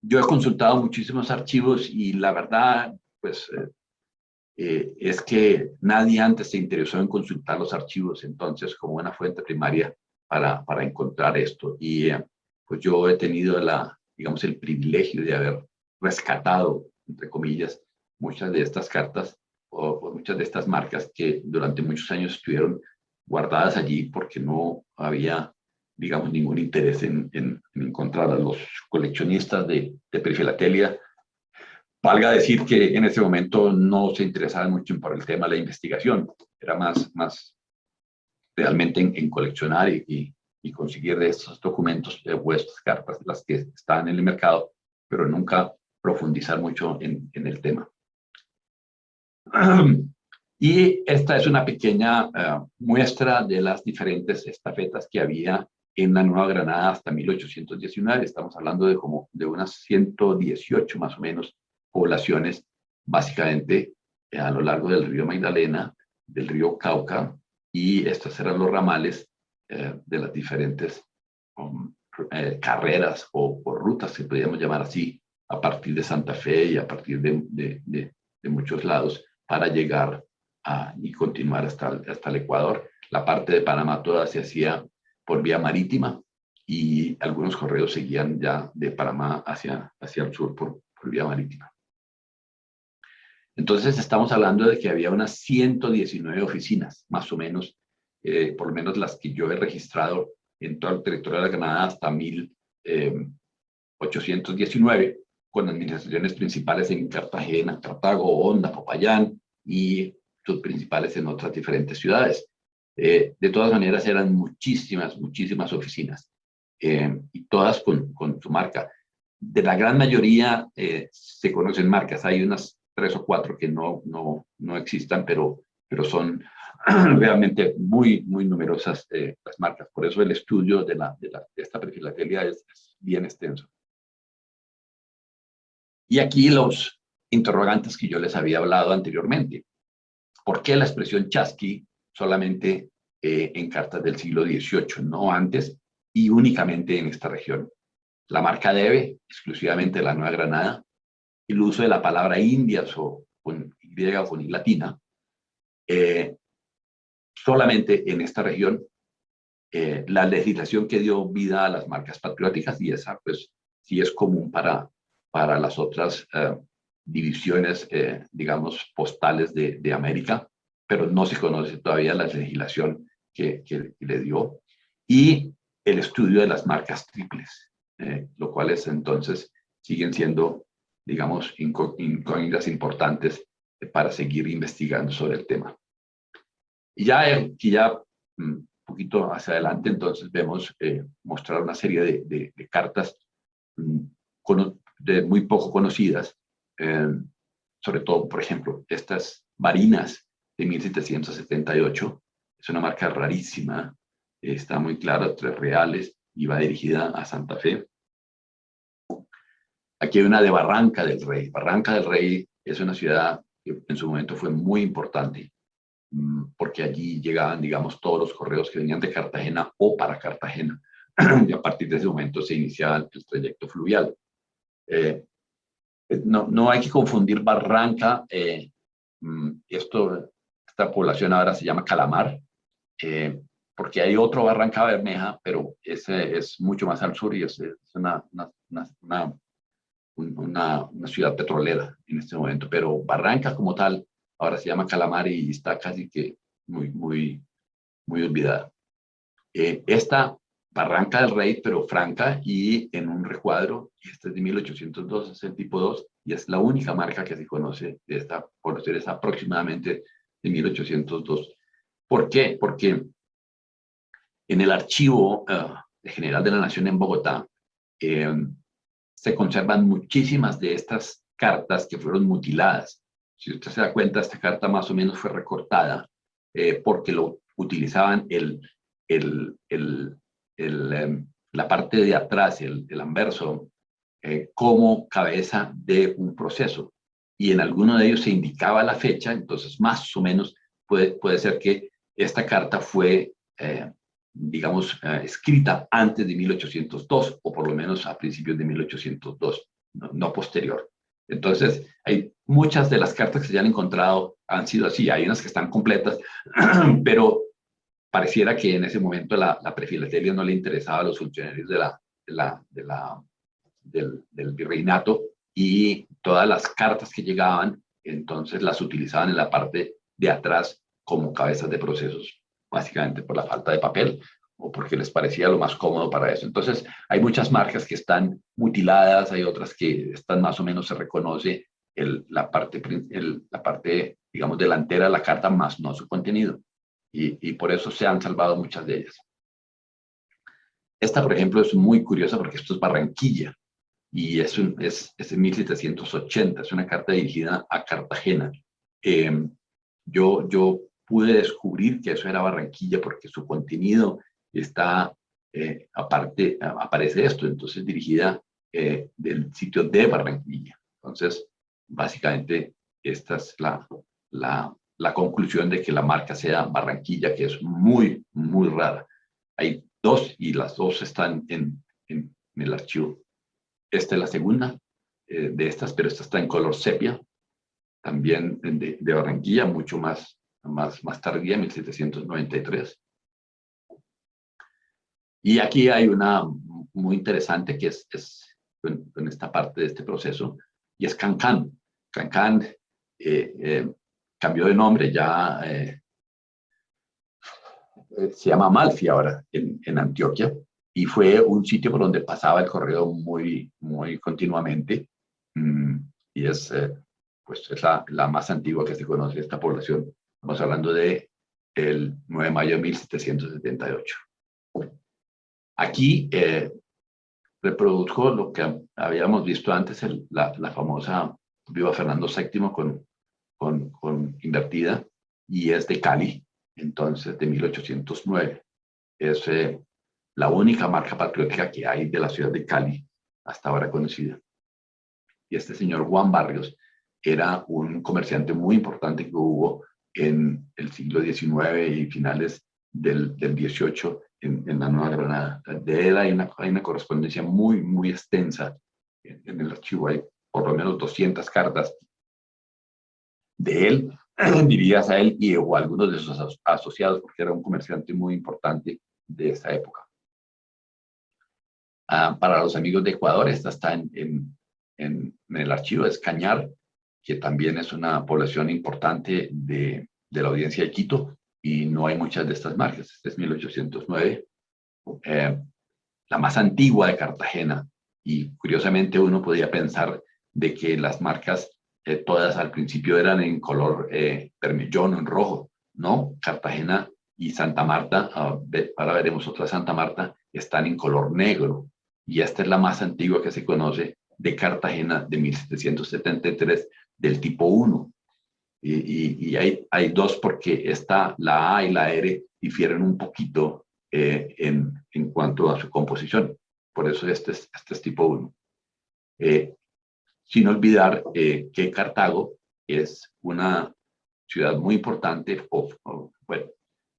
yo he consultado muchísimos archivos y la verdad, pues, es que nadie antes se interesó en consultar los archivos, entonces, como una fuente primaria para encontrar esto. Y pues yo he tenido digamos, el privilegio de haber rescatado, entre comillas, muchas de estas cartas o muchas de estas marcas que durante muchos años estuvieron guardadas allí porque no había, digamos, ningún interés en encontrarlas. Los coleccionistas de perifilatelia, valga decir que en ese momento no se interesaban mucho por el tema de la investigación, era más realmente en coleccionar y conseguir de estos documentos o estas cartas, las que estaban en el mercado, pero nunca profundizar mucho en el tema. Y esta es una pequeña muestra de las diferentes estafetas que había en la Nueva Granada hasta 1819. Estamos hablando de unas 118 más o menos poblaciones, básicamente a lo largo del río Magdalena, del río Cauca, y estos eran los ramales de las diferentes carreras o rutas, si podríamos llamar así, a partir de Santa Fe y a partir de muchos lados, para llegar y continuar hasta el Ecuador. La parte de Panamá toda se hacía por vía marítima y algunos correos seguían ya de Panamá hacia el sur por vía marítima. Entonces estamos hablando de que había unas 119 oficinas, más o menos, por lo menos las que yo he registrado en todo el territorio de la Granada hasta 1819, con administraciones principales en Cartagena, Cartago, Honda, Popayán y sus principales en otras diferentes ciudades. De todas maneras, eran muchísimas muchísimas oficinas y todas con su marca. De la gran mayoría se conocen marcas, hay unas 3 o 4 que no existan, pero son realmente muy numerosas las marcas. Por eso el estudio de esta perifilatelia es bien extenso. Y aquí los interrogantes que yo les había hablado anteriormente. ¿Por qué la expresión chasqui solamente en cartas del siglo XVIII, no antes y únicamente en esta región? La marca debe exclusivamente a la Nueva Granada. El uso de la palabra indias o con Y o con I latina, solamente en esta región. La legislación que dio vida a las marcas patrióticas, y esa pues sí es común para las otras divisiones, digamos, postales de América, pero no se conoce todavía la legislación que le dio. Y el estudio de las marcas triples, lo cual es entonces siguen siendo, digamos, incógnitas importantes para seguir investigando sobre el tema. Y ya un poquito hacia adelante, entonces vemos mostrar una serie de cartas muy poco conocidas, sobre todo, por ejemplo, estas varinas de 1778, es una marca rarísima, está muy clara, 3 reales, y va dirigida a Santa Fe. Aquí hay una de Barranca del Rey. Barranca del Rey es una ciudad que en su momento fue muy importante, porque allí llegaban, digamos, todos los correos que venían de Cartagena o para Cartagena. Y a partir de ese momento se iniciaba el trayecto fluvial. No hay que confundir Barranca, esta población ahora se llama Calamar, porque hay otro Barranca Bermeja, pero ese es mucho más al sur y es una ciudad petrolera en este momento, pero Barranca como tal ahora se llama Calamar y está casi que muy olvidada. Esta Barranca del Rey, pero franca y en un recuadro, y este es de 1802, es el tipo 2, y es la única marca que se conoce de esta, es aproximadamente de 1802. ¿Por qué? Porque en el archivo general de la Nación en Bogotá, se conservan muchísimas de estas cartas que fueron mutiladas. Si usted se da cuenta, esta carta más o menos fue recortada porque lo utilizaban la parte de atrás, el anverso, como cabeza de un proceso. Y en alguno de ellos se indicaba la fecha, entonces más o menos puede ser que esta carta fue, digamos, escrita antes de 1802, o por lo menos a principios de 1802, no posterior. Entonces, hay muchas de las cartas que se han encontrado han sido así. Hay unas que están completas, pero pareciera que en ese momento la prefilatelia no le interesaba a los funcionarios del virreinato, y todas las cartas que llegaban, entonces las utilizaban en la parte de atrás como cabezas de procesos, básicamente por la falta de papel o porque les parecía lo más cómodo para eso. Entonces, hay muchas marcas que están mutiladas, hay otras que están más o menos, se reconoce la parte, digamos, delantera de la carta, más no su contenido. Y por eso se han salvado muchas de ellas. Esta, por ejemplo, es muy curiosa porque esto es Barranquilla y es en 1780, es una carta dirigida a Cartagena. Yo pude descubrir que eso era Barranquilla porque su contenido está, aparte, aparece esto, entonces dirigida del sitio de Barranquilla. Entonces, básicamente, esta es la conclusión de que la marca sea Barranquilla, que es muy, muy rara. Hay dos y las dos están en el archivo. Esta es la segunda de estas, pero esta está en color sepia, también de Barranquilla, mucho más tardía, 1793. Y aquí hay una muy interesante que es en esta parte de este proceso, y es Cancán. Cancán cambió de nombre, ya se llama Amalfi ahora, en Antioquia, y fue un sitio por donde pasaba el correo muy, muy continuamente, y pues es la más antigua que se conoce de esta población. Estamos hablando de el 9 de mayo de 1778. Aquí reprodujo lo que habíamos visto antes, la famosa Viva Fernando VII con invertida, y es de Cali, entonces de 1809. Es la única marca patriótica que hay de la ciudad de Cali hasta ahora conocida. Y este señor Juan Barrios era un comerciante muy importante que hubo en el siglo XIX y finales del XVIII en la Nueva Granada. De él hay una correspondencia muy, muy extensa en el archivo. Hay por lo menos 200 cartas de él, dirigidas a él o a algunos de sus asociados, porque era un comerciante muy importante de esa época. Para los amigos de Ecuador, esta está en el archivo de Escañar, que también es una población importante de la audiencia de Quito, y no hay muchas de estas marcas. Este es 1809. La más antigua de Cartagena, y curiosamente uno podía pensar de que las marcas todas al principio eran en color vermellón o en rojo, ¿no? Cartagena y Santa Marta, ahora veremos otra Santa Marta, están en color negro, y esta es la más antigua que se conoce de Cartagena, de 1773, del tipo 1. Y hay dos, porque la A y la R difieren un poquito en cuanto a su composición. Por eso este es tipo 1. Sin olvidar que Cartago es una ciudad muy importante, bueno,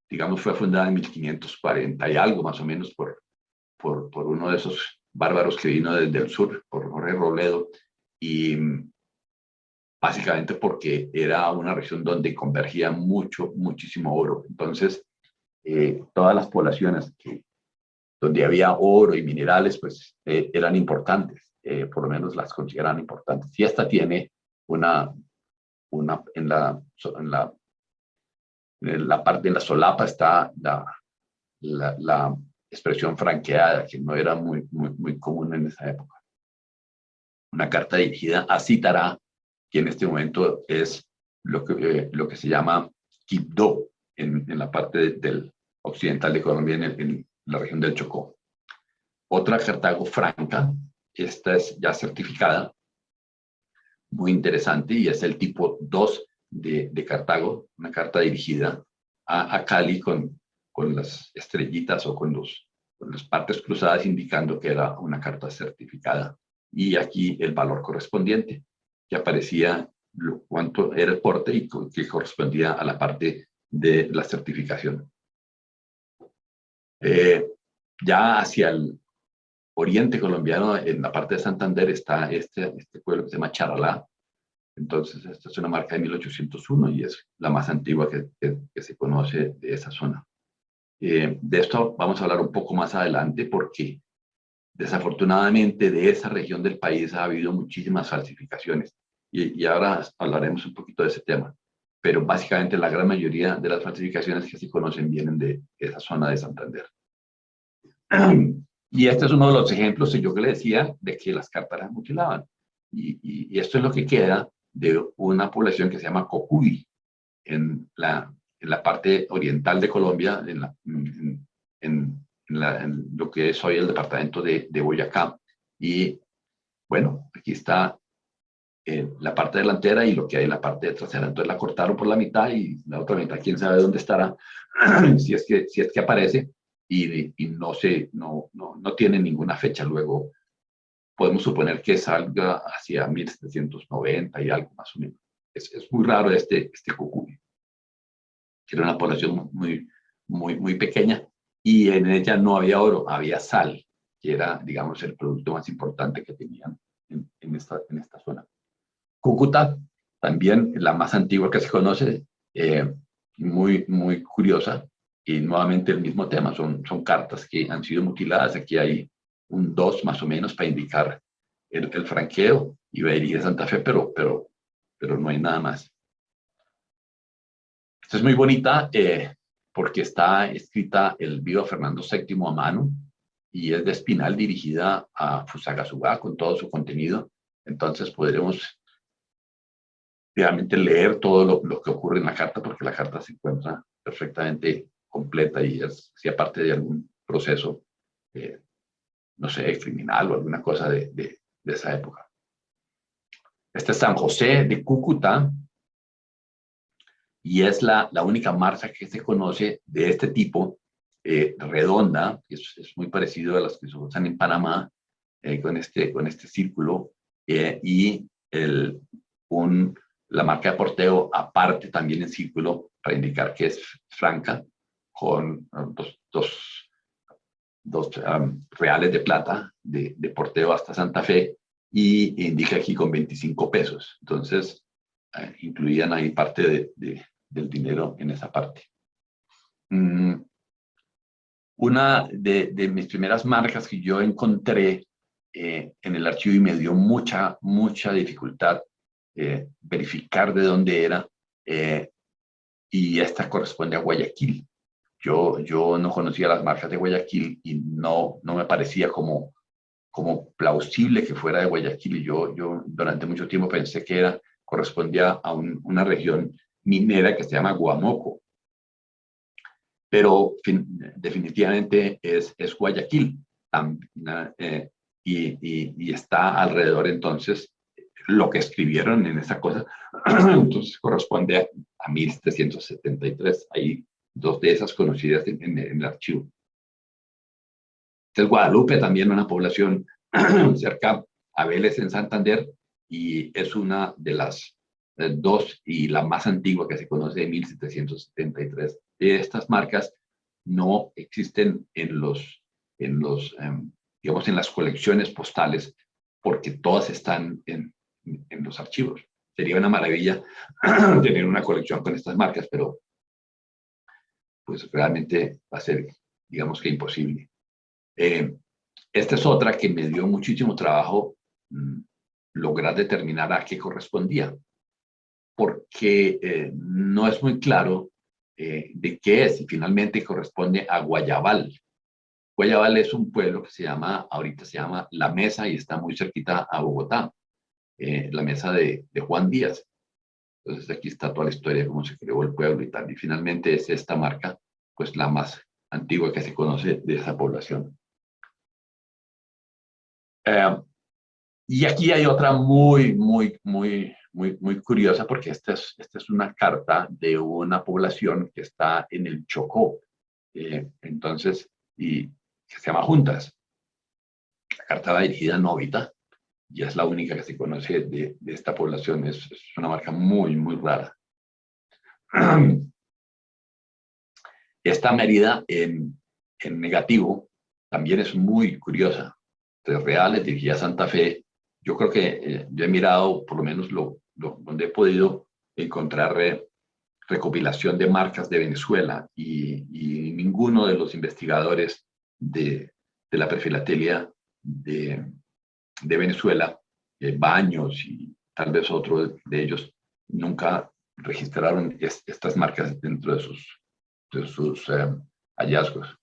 digamos, fue fundada en 1540 y algo más o menos por uno de esos bárbaros que vino desde el sur, por Jorge Robledo, y básicamente porque era una región donde convergía muchísimo oro. Entonces, todas las poblaciones donde había oro y minerales, pues eran importantes, por lo menos las consideran importantes. Y esta tiene en la parte de la solapa está la expresión franqueada, que no era muy común en esa época. Una carta dirigida a Cítará, que en este momento es lo que se llama Quibdó, en la parte del occidental de Colombia, en la región del Chocó. Otra Cartago franca, esta es ya certificada, muy interesante, y es el tipo 2 de Cartago, una carta dirigida a Cali con las estrellitas o con las partes cruzadas indicando que era una carta certificada. Y aquí el valor correspondiente, que aparecía cuánto era el porte y que correspondía a la parte de la certificación. Ya hacia el oriente colombiano, en la parte de Santander, está este pueblo que se llama Charalá. Entonces, esta es una marca de 1801 y es la más antigua que se conoce de esa zona. De esto vamos a hablar un poco más adelante porque desafortunadamente de esa región del país ha habido muchísimas falsificaciones y ahora hablaremos un poquito de ese tema. Pero básicamente la gran mayoría de las falsificaciones que se conocen vienen de esa zona de Santander. Y este es uno de los ejemplos que yo le decía de que las cartas las mutilaban. Y esto es lo que queda de una población que se llama Cocuy, en la parte oriental de Colombia, en lo que es hoy el departamento de Boyacá. Y bueno, aquí está la parte delantera y lo que hay en la parte trasera. Entonces la cortaron por la mitad y la otra mitad, quién sabe dónde estará, si es que aparece, y no tiene ninguna fecha. Luego podemos suponer que salga hacia 1790 y algo más o menos. Es muy raro este Cucuy, que era una población muy pequeña, y en ella no había oro, había sal, que era, digamos, el producto más importante que tenían en esta zona. Cúcuta, también la más antigua que se conoce, muy curiosa, y nuevamente el mismo tema, son cartas que han sido mutiladas. Aquí hay un 2 más o menos para indicar el franqueo, Iberia de Santa Fe, pero no hay nada más. Esta es muy bonita porque está escrita el Viva Fernando VII a mano y es de Espinal, dirigida a Fusagasugá con todo su contenido. Entonces podremos realmente leer todo lo que ocurre en la carta, porque la carta se encuentra perfectamente completa y es si aparte de algún proceso, no sé, criminal o alguna cosa de esa época. Este es San José de Cúcuta y es la única marca que se conoce de este tipo, redonda, que es muy parecido a las que se usan en Panamá, con este círculo, y la marca de porteo aparte también en círculo para indicar que es franca, con dos reales de plata de porteo hasta Santa Fe, y indica aquí con 25 pesos. Entonces, incluían ahí parte del dinero en esa parte. Una de mis primeras marcas que yo encontré en el archivo y me dio mucha dificultad verificar de dónde era, y esta corresponde a Guayaquil. Yo no conocía las marcas de Guayaquil y no me parecía como plausible que fuera de Guayaquil. Y yo durante mucho tiempo pensé que correspondía a una región minera que se llama Guamoco. Pero definitivamente es Guayaquil. Y está alrededor entonces lo que escribieron en esa cosa. Entonces corresponde a 1773. Hay dos de esas conocidas en el archivo. Entonces Guadalupe, también una población cerca a Vélez en Santander, y es una de las dos y la más antigua que se conoce de 1773. De estas marcas no existen digamos, en las colecciones postales, porque todas están en los archivos. Sería una maravilla tener una colección con estas marcas, pero pues realmente va a ser, digamos que imposible. Esta es otra que me dio muchísimo trabajo lograr determinar a qué correspondía, porque no es muy claro de qué es, y finalmente corresponde a Guayabal. Guayabal es un pueblo que ahorita se llama La Mesa, y está muy cerquita a Bogotá, La Mesa de Juan Díaz. Entonces aquí está toda la historia de cómo se creó el pueblo y tal, y finalmente es esta marca, pues la más antigua que se conoce de esa población. Y aquí hay otra muy curiosa, porque esta es una carta de una población que está en el Chocó, entonces, y que se llama Juntas. La carta va dirigida a Novita, y es la única que se conoce de esta población. Es una marca muy rara. Esta medida en negativo también es muy curiosa. 3 reales dirigida a Santa Fe. Yo creo que yo he mirado, por lo menos donde he podido encontrar recopilación de marcas de Venezuela, y ninguno de los investigadores de la perfilatelia de Venezuela, Baños y tal vez otro de ellos, nunca registraron estas marcas dentro de sus hallazgos.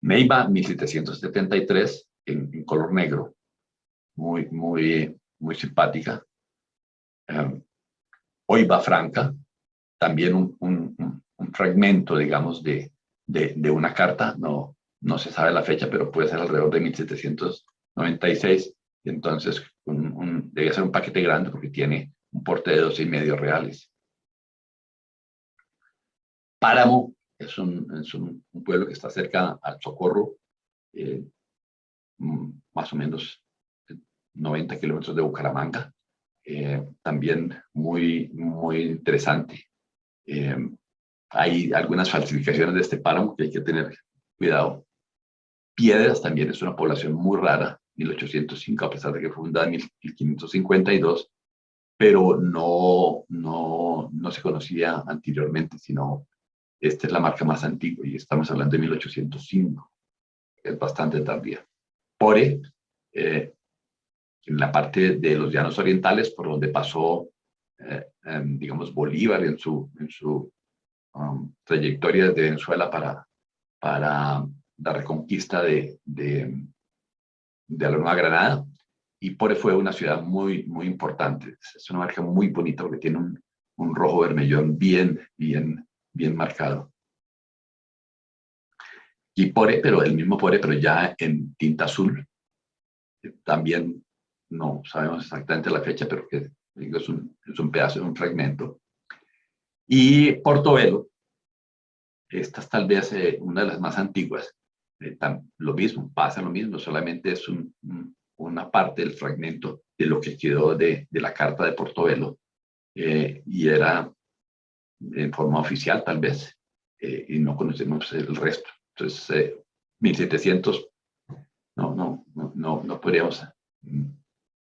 Neiva 1773 en color negro, muy simpática. Oiva Franca, también un fragmento, digamos, de una carta, no se sabe la fecha, pero puede ser alrededor de 1796, entonces debe ser un paquete grande porque tiene un porte de 12,5 reales. Páramo es un pueblo que está cerca al Socorro, más o menos 90 kilómetros de Bucaramanga, también muy interesante. Hay algunas falsificaciones de este páramo que hay que tener cuidado. Piedras también es una población muy rara, 1805, a pesar de que fue fundada en 1552, pero no se conocía anteriormente, sino esta es la marca más antigua y estamos hablando de 1805, es bastante tardía. Pore, en la parte de los llanos orientales, por donde pasó, digamos, Bolívar en su trayectoria desde Venezuela para la reconquista de la Nueva Granada, y Pore fue una ciudad muy importante. Es una marca muy bonita porque tiene un rojo vermellón bien marcado. Y Pore, pero el mismo Pore, pero ya en tinta azul. También no sabemos exactamente la fecha, pero que es un pedazo, un fragmento. Y Portobelo, esta es tal vez una de las más antiguas. Lo mismo, pasa lo mismo, solamente es una parte del fragmento de lo que quedó de la carta de Portobelo, y era en forma oficial tal vez, y no conocemos el resto. Entonces, 1700, no podríamos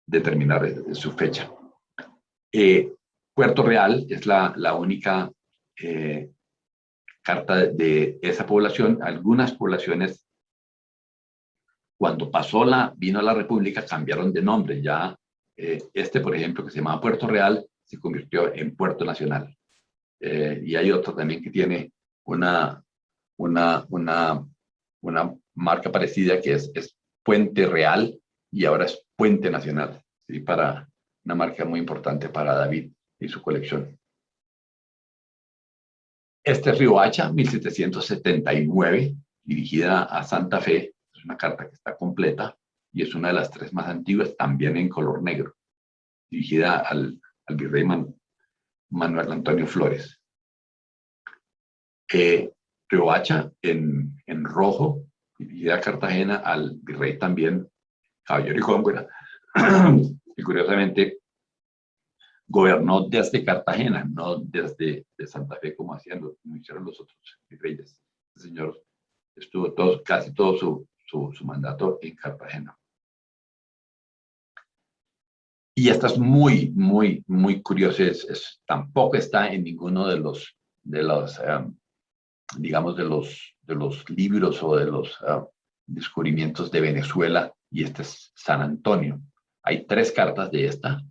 determinar su fecha. Puerto Real es la única carta de esa población. Algunas poblaciones, cuando vino la República, cambiaron de nombre. Ya por ejemplo, que se llamaba Puerto Real, se convirtió en Puerto Nacional. Y hay otro también que tiene una marca parecida, que es Puente Real, y ahora es Puente Nacional, ¿sí? Una marca muy importante para David y su colección. Este es Riohacha, 1779, dirigida a Santa Fe. Es una carta que está completa y es una de las 3 más antiguas, también en color negro, dirigida al virrey Manuel Antonio Flores. Riohacha en rojo, dirigida a Cartagena al virrey también, Caballero y Góngora, y curiosamente gobernó desde Cartagena, no desde Santa Fe, como hicieron los otros virreyes. El señor estuvo casi todo su mandato en Cartagena. Y esta es muy curiosa, tampoco está en ninguno de los digamos, de los libros o de los descubrimientos de Venezuela, y este es San Antonio. Hay 3 cartas de esta,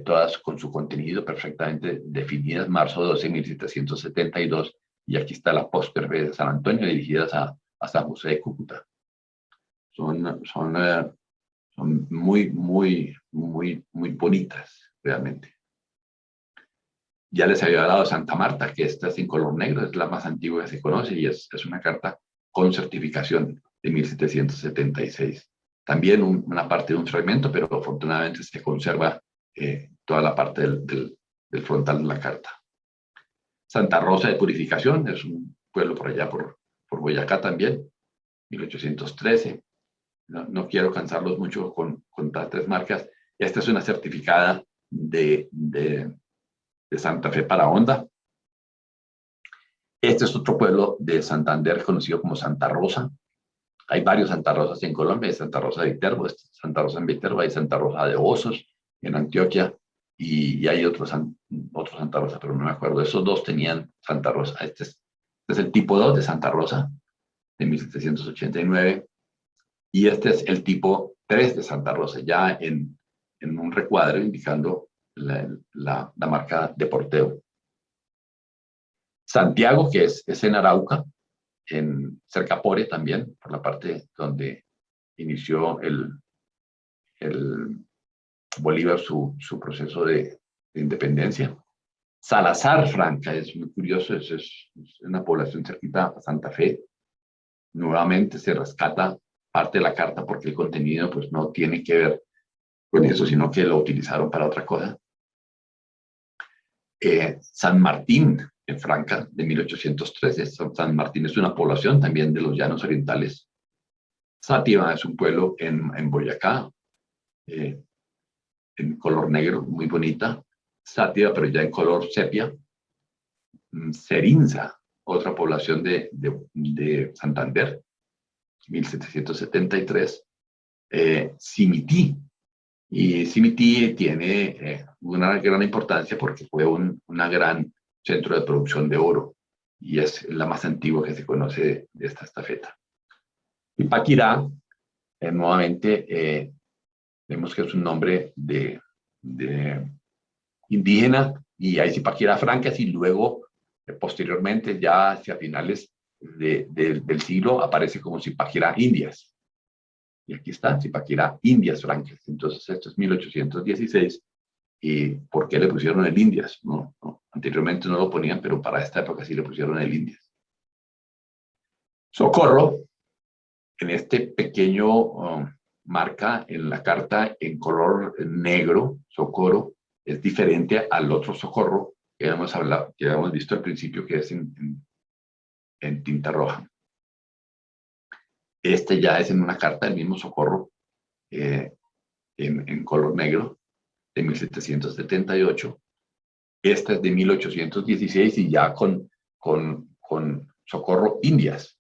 todas con su contenido perfectamente definidas, marzo 12, 1772, y aquí está la apóstrofe de San Antonio, dirigidas a San José de Cúcuta. Son muy bonitas, realmente. Ya les había dado Santa Marta, que esta es en color negro, es la más antigua que se conoce, y es una carta con certificación de 1776. también una parte de un fragmento, pero afortunadamente se conserva toda la parte del frontal de la carta. Santa Rosa de Purificación es un pueblo por allá, por Boyacá también, 1813. No quiero cansarlos mucho con las tres marcas. Esta es una certificada de Santa Fe para Honda. Este es otro pueblo de Santander conocido como Santa Rosa. Hay varios Santa Rosas en Colombia, hay Santa Rosa de Viterbo, Santa Rosa en Viterbo, hay Santa Rosa de Osos en Antioquia y hay otro Santa Rosa, pero no me acuerdo. Esos dos tenían Santa Rosa. Este es el tipo 2 de Santa Rosa de 1789 y este es el tipo 3 de Santa Rosa, ya en un recuadro indicando la marca de porteo. Santiago, que es en Arauca, cerca de Pore también, por la parte donde inició el Bolívar su proceso de independencia. Salazar Franca, es muy curioso, es una población cerquita a Santa Fe. Nuevamente se rescata parte de la carta porque el contenido pues no tiene que ver con eso, sino que lo utilizaron para otra cosa. San Martín, en Franca, de 1813. San Martín es una población también de los llanos orientales. Sátiva es un pueblo en Boyacá, en color negro, muy bonita. Sátiva, pero ya en color sepia. Serinza, otra población de Santander, 1773. Simití. Y Simití tiene una gran importancia porque fue un gran centro de producción de oro y es la más antigua que se conoce de esta estafeta. Y Paquirá, nuevamente, vemos que es un nombre de indígena y hay Zipaquirá francas y luego, posteriormente, ya hacia finales del siglo, aparece como Zipaquirá indias. Y aquí está, Zipaquirá indias francas. Entonces, esto es 1816. ¿Y por qué le pusieron el Indias? No, anteriormente no lo ponían, pero para esta época sí le pusieron el Indias. Socorro, en este pequeño marca en la carta en color negro, Socorro, es diferente al otro Socorro que habíamos visto al principio, que es en tinta roja. Este ya es en una carta del mismo Socorro, en color negro, de 1778. Esta es de 1816 y ya con Socorro Indias.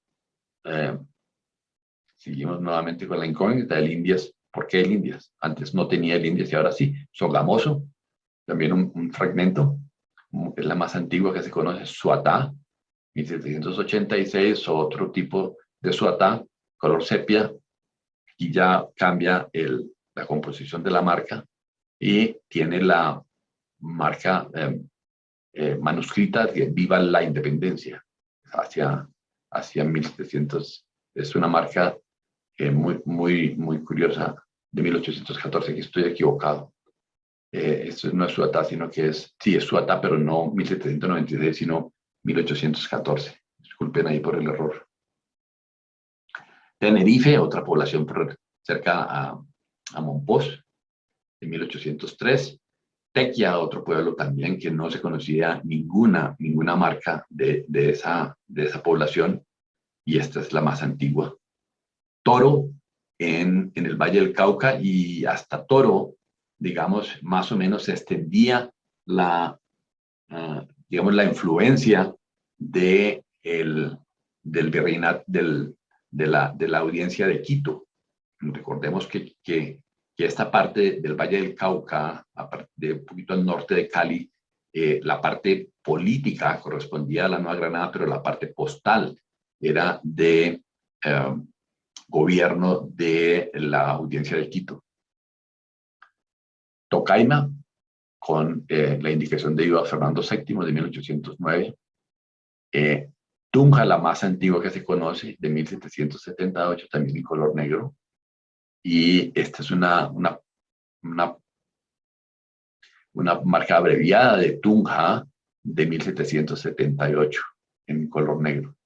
Seguimos nuevamente con la incógnita del Indias. ¿Por qué el Indias? Antes no tenía el Indias y ahora sí. Sogamoso, también un fragmento, es la más antigua que se conoce, Suatá, 1786, otro tipo de Suatá, color sepia, y ya cambia la composición de la marca y tiene la marca manuscrita que viva la independencia hacia 1700. Es una marca muy curiosa de 1814, que estoy equivocado. Esto no es Suatá, sino que sí es Suatá, pero no 1796, sino 1814. Disculpen ahí por el error. Tenerife, otra población cerca a Monpós, de 1803. Tequia, otro pueblo también que no se conocía ninguna marca de esa población, y esta es la más antigua. Toro, en el Valle del Cauca, y hasta Toro, digamos, más o menos se extendía digamos, la influencia del virreinato, de la audiencia de Quito. Recordemos que esta parte del Valle del Cauca, de un poquito al norte de Cali, la parte política correspondía a la Nueva Granada, pero la parte postal era de gobierno de la audiencia de Quito. Tocaima, con la indicación de Iba Fernando VII de 1809. Tunja, la más antigua que se conoce, de 1778, también en color negro. Y esta es una marca abreviada de Tunja de 1778 en color negro.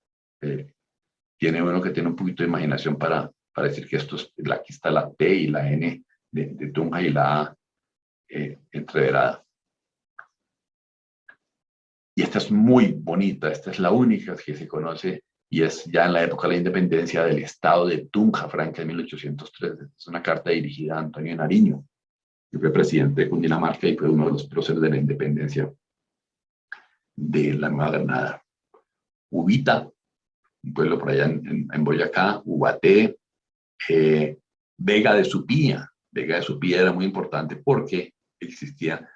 Tiene uno que tiene un poquito de imaginación para para decir que aquí está la T y la N de Tunja y la A entreverada. Y esta es muy bonita, esta es la única que se conoce y es ya en la época de la independencia del estado de Tunja Franca en 1803. Es una carta dirigida a Antonio Nariño, que fue presidente de Cundinamarca y fue uno de los próceres de la independencia de la Nueva Granada. Ubita, un pueblo por allá en Boyacá, Ubaté, Vega de Supía. Vega de Supía era muy importante porque existía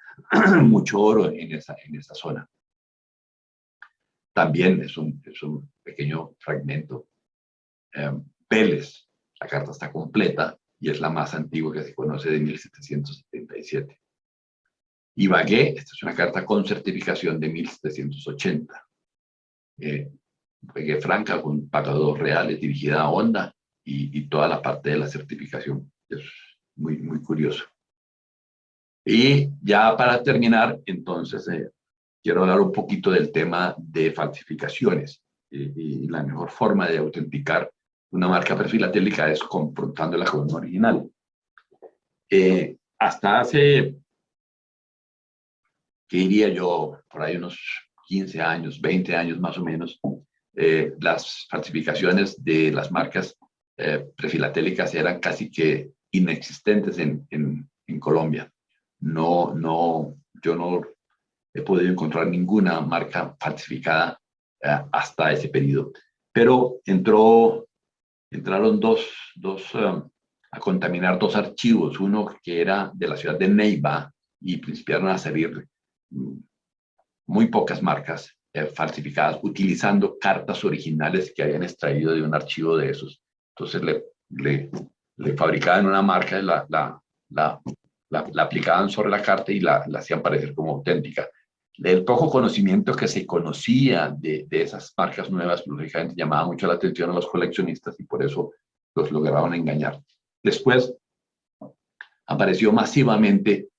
mucho oro en esa zona. También es un pequeño fragmento. Vélez, la carta está completa y es la más antigua que se conoce de 1777. Ibagué, esta es una carta con certificación de 1780. Ibagué Franca con pagador reales dirigida a Honda y toda la parte de la certificación. Es muy, muy curioso. Y ya para terminar, entonces, quiero hablar un poquito del tema de falsificaciones y la mejor forma de autenticar una marca prefilatélica es confrontándola con una original. Hasta hace, ¿qué diría yo? Por ahí unos 15 años, 20 años más o menos, las falsificaciones de las marcas prefilatélicas eran casi que inexistentes en Colombia. Yo no he podido encontrar ninguna marca falsificada hasta ese periodo. Pero entraron a contaminar dos archivos, uno que era de la ciudad de Neiva y principiaron a salir muy pocas marcas falsificadas utilizando cartas originales que habían extraído de un archivo de esos. Entonces le fabricaban una marca, la aplicaban sobre la carta y la hacían parecer como auténtica. El poco conocimiento que se conocía de esas marcas nuevas, lógicamente llamaba mucho la atención a los coleccionistas y por eso los lograban engañar. Después apareció masivamente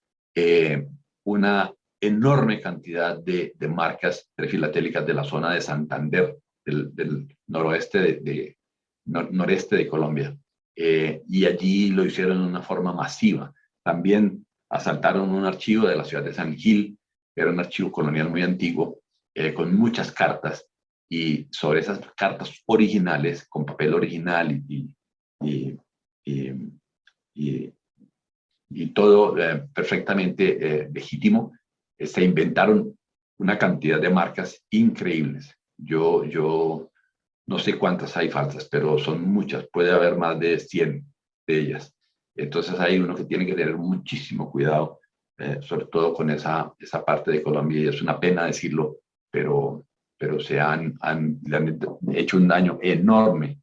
una enorme cantidad de marcas prefilatélicas de la zona de Santander, del noroeste noreste de Colombia. Y allí lo hicieron de una forma masiva. También asaltaron un archivo de la ciudad de San Gil, que era un archivo colonial muy antiguo, con muchas cartas, y sobre esas cartas originales, con papel original y todo perfectamente legítimo, se inventaron una cantidad de marcas increíbles. Yo no sé cuántas hay falsas, pero son muchas. Puede haber más de 100 de ellas. Entonces hay uno que tiene que tener muchísimo cuidado, sobre todo con esa parte de Colombia. Y es una pena decirlo, pero le han hecho un daño enorme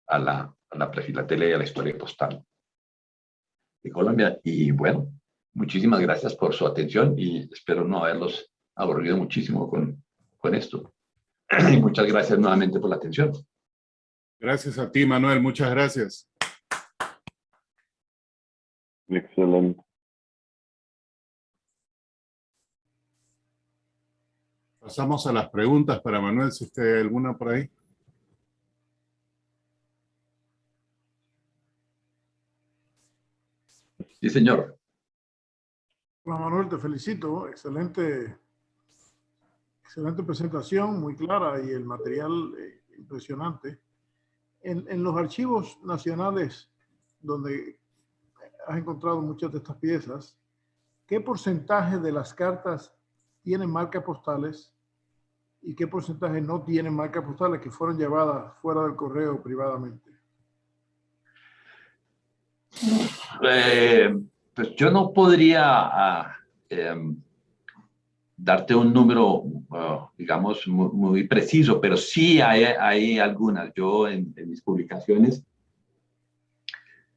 a la prefilatelia y a la historia postal de Colombia. Y bueno, muchísimas gracias por su atención y espero no haberlos aburrido muchísimo con esto. Y muchas gracias nuevamente por la atención. Gracias a ti, Manuel. Muchas gracias. Excelente. Pasamos a las preguntas para Manuel, si usted hay alguna por ahí. Sí, señor. Hola Manuel, te felicito. Excelente presentación, muy clara y el material impresionante. En los archivos nacionales donde has encontrado muchas de estas piezas, ¿qué porcentaje de las cartas tienen marcas postales y qué porcentaje no tienen marcas postales que fueron llevadas fuera del correo privadamente? Pues yo no podría darte un número, digamos, muy preciso, pero sí hay algunas. Yo en mis publicaciones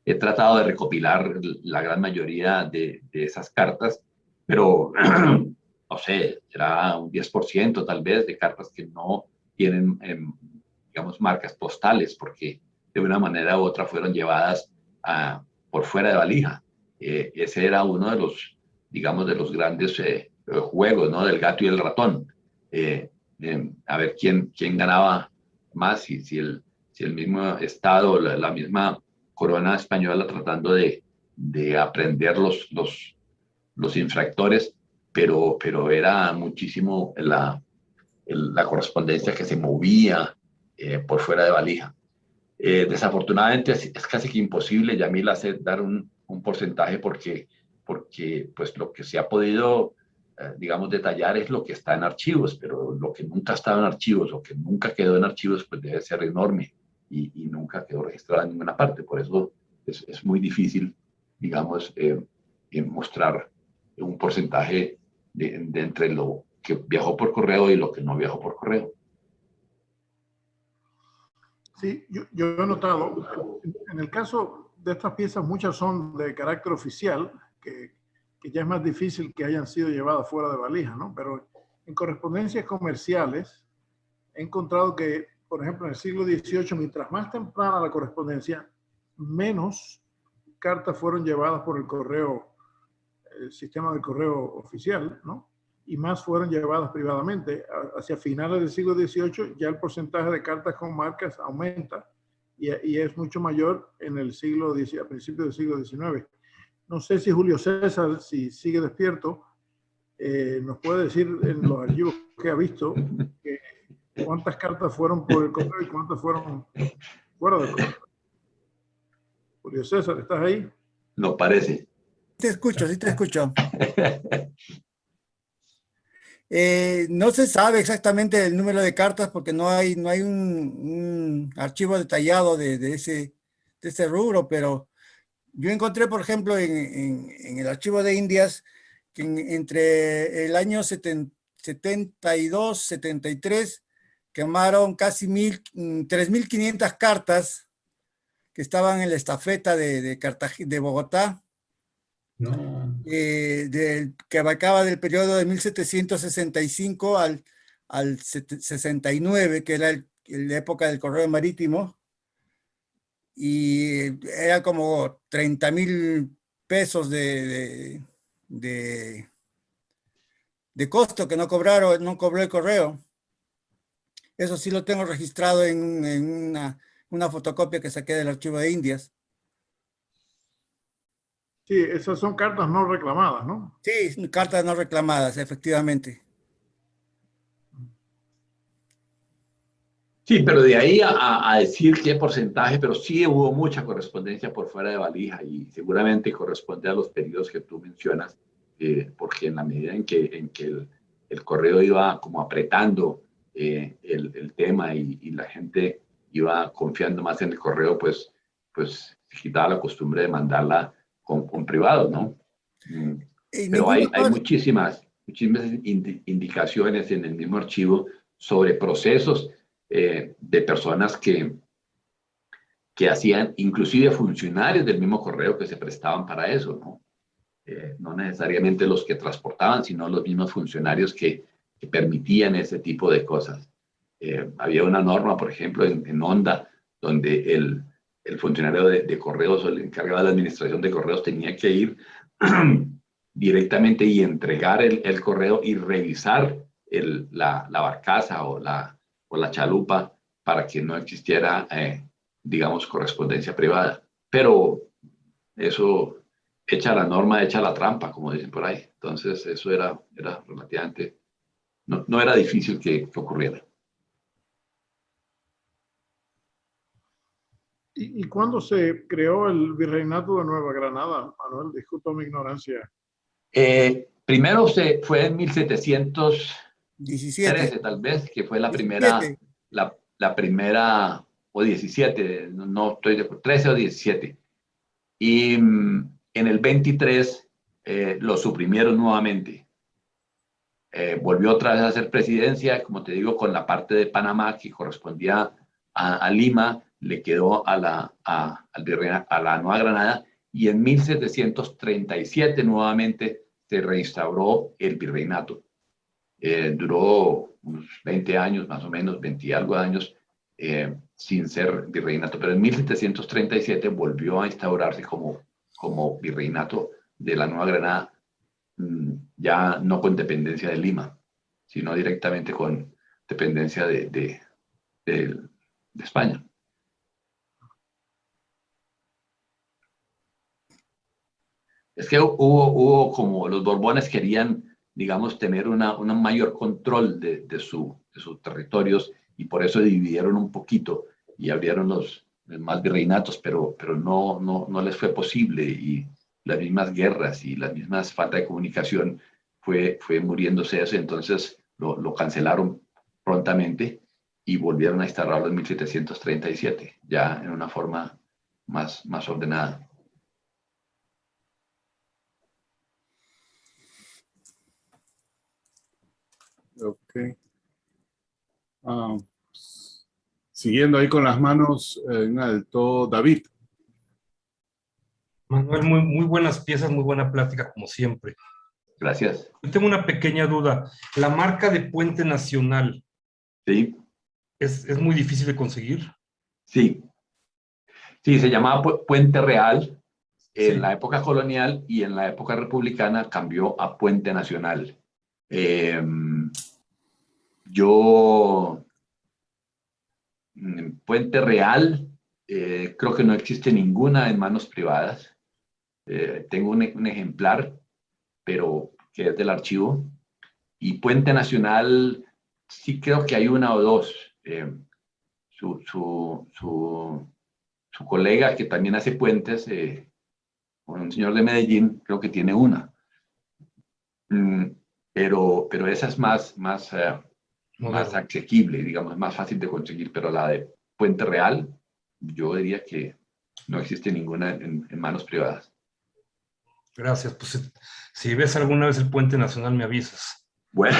he tratado de recopilar la gran mayoría de esas cartas, pero no sé, será un 10% tal vez de cartas que no tienen, digamos, marcas postales, porque de una manera u otra fueron llevadas por fuera de valija. Ese era uno de los, digamos, de los grandes juegos, ¿no? Del gato y el ratón. A ver quién ganaba más, si el si el mismo Estado, la misma corona española tratando de aprender los infractores, pero era muchísimo la correspondencia que se movía por fuera de valija. Desafortunadamente es casi que imposible, Yamil, dar un porcentaje porque pues lo que se ha podido, digamos, detallar es lo que está en archivos, pero lo que nunca ha estado en archivos o que nunca quedó en archivos, pues debe ser enorme y nunca quedó registrado en ninguna parte. Por eso es muy difícil, digamos, mostrar un porcentaje de entre lo que viajó por correo y lo que no viajó por correo. Sí, yo he notado, en el caso de estas piezas, muchas son de carácter oficial, que ya es más difícil que hayan sido llevadas fuera de valija, ¿no? Pero en correspondencias comerciales he encontrado que, por ejemplo, en el siglo XVIII, mientras más temprana la correspondencia, menos cartas fueron llevadas por el correo, el sistema de correo oficial, ¿no? Y más fueron llevadas privadamente. Hacia finales del siglo XVIII ya el porcentaje de cartas con marcas aumenta y es mucho mayor en el siglo, a principios del siglo XIX. No sé si Julio César, si sigue despierto, nos puede decir en los archivos que ha visto cuántas cartas fueron por el correo y cuántas fueron fuera del correo. Julio César, ¿estás ahí? No parece. Te escucho, sí te escucho. No se sabe exactamente el número de cartas porque no hay un archivo detallado de ese rubro, pero yo encontré, por ejemplo, en el archivo de Indias, que entre el año 72, 73, quemaron casi 3.500 cartas que estaban en la estafeta de Bogotá. No. Que abarcaba del periodo de 1765 al 69, que era la época del correo marítimo, y era como 30.000 pesos de costo que no cobró el correo. Eso sí lo tengo registrado en una fotocopia que saqué del archivo de Indias. Sí, esas son cartas no reclamadas, ¿no? Sí, cartas no reclamadas, efectivamente. Sí, pero de ahí a decir qué porcentaje, pero sí hubo mucha correspondencia por fuera de valija y seguramente corresponde a los periodos que tú mencionas, porque en la medida en que el correo iba como apretando el tema y la gente iba confiando más en el correo, pues se quitaba la costumbre de mandarla con privado, ¿no? Pero hay muchísimas indicaciones en el mismo archivo sobre procesos de personas que hacían, inclusive funcionarios del mismo correo que se prestaban para eso, ¿no? No necesariamente los que transportaban, sino los mismos funcionarios que permitían ese tipo de cosas. Había una norma, por ejemplo, en Honda, donde el funcionario de correos o el encargado de la administración de correos tenía que ir directamente y entregar el correo y revisar la barcaza o la chalupa para que no existiera, digamos, correspondencia privada. Pero eso, echa la norma, echa la trampa, como dicen por ahí. Entonces, eso era relativamente, no era difícil que ocurriera. ¿Y cuándo se creó el Virreinato de Nueva Granada, Manuel? Disculpa mi ignorancia. Primero fue en 1713, 17. tal vez, que fue la 17. primera, la primera, o 17, no estoy de acuerdo, 13 o 17. Y en el 23 lo suprimieron nuevamente. Volvió otra vez a hacer presidencia, como te digo, con la parte de Panamá que correspondía a Lima, le quedó a la Nueva Granada, y en 1737 nuevamente se reinstauró el virreinato. Duró unos 20 años, más o menos, 20 y algo de años, sin ser virreinato, pero en 1737 volvió a instaurarse como virreinato de la Nueva Granada, ya no con dependencia de Lima, sino directamente con dependencia de España. Es que hubo como los Borbones querían, digamos, tener un mayor control de sus territorios y por eso dividieron un poquito y abrieron los más virreinatos, pero no les fue posible y las mismas guerras y las mismas falta de comunicación fue muriéndose eso, entonces lo cancelaron prontamente y volvieron a instalarlo en 1737, ya en una forma más ordenada. Ok. Ah, siguiendo ahí con las manos en alto, David. Manuel, muy buenas piezas, muy buena plática, como siempre. Gracias. Yo tengo una pequeña duda. La marca de Puente Nacional Sí, es muy difícil de conseguir. sí. Sí, se llamaba Puente Real en Sí. la época colonial y en la época republicana cambió a Puente Nacional. Yo, Puente Real, creo que no existe ninguna en manos privadas. Tengo un ejemplar, pero que es del archivo. Y Puente Nacional, sí creo que hay una o dos. Su colega que también hace puentes, un señor de Medellín, creo que tiene una. Pero esa es más asequible, digamos, más fácil de conseguir, pero la de Puente Real, yo diría que no existe ninguna en manos privadas. Gracias. Pues si ves alguna vez el Puente Nacional, me avisas. Bueno,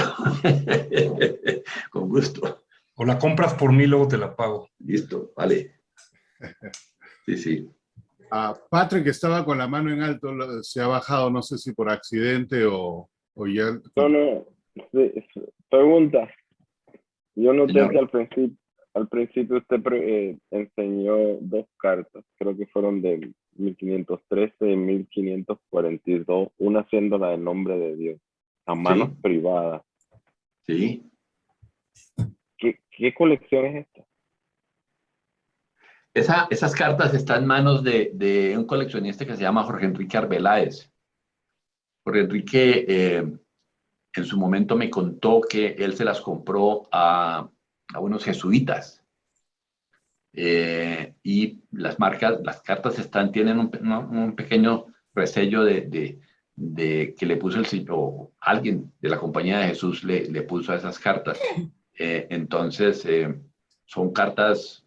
con gusto. O la compras por mí, luego te la pago. Listo, vale. Sí, sí. Patrick estaba con la mano en alto, se ha bajado, no sé si por accidente o ya. No, pregunta. Yo noté Señor. que al principio usted enseñó dos cartas, creo que fueron de 1513 y 1542, una siendo la del nombre de Dios, a manos Sí. privadas. Sí. ¿Qué colección es esta? Esas cartas están en manos de un coleccionista que se llama Jorge Enrique Arbeláez. Jorge Enrique en su momento me contó que él se las compró a unos jesuitas. Y las cartas tienen un pequeño resello de que le puso o alguien de la Compañía de Jesús le puso a esas cartas. Entonces, son cartas,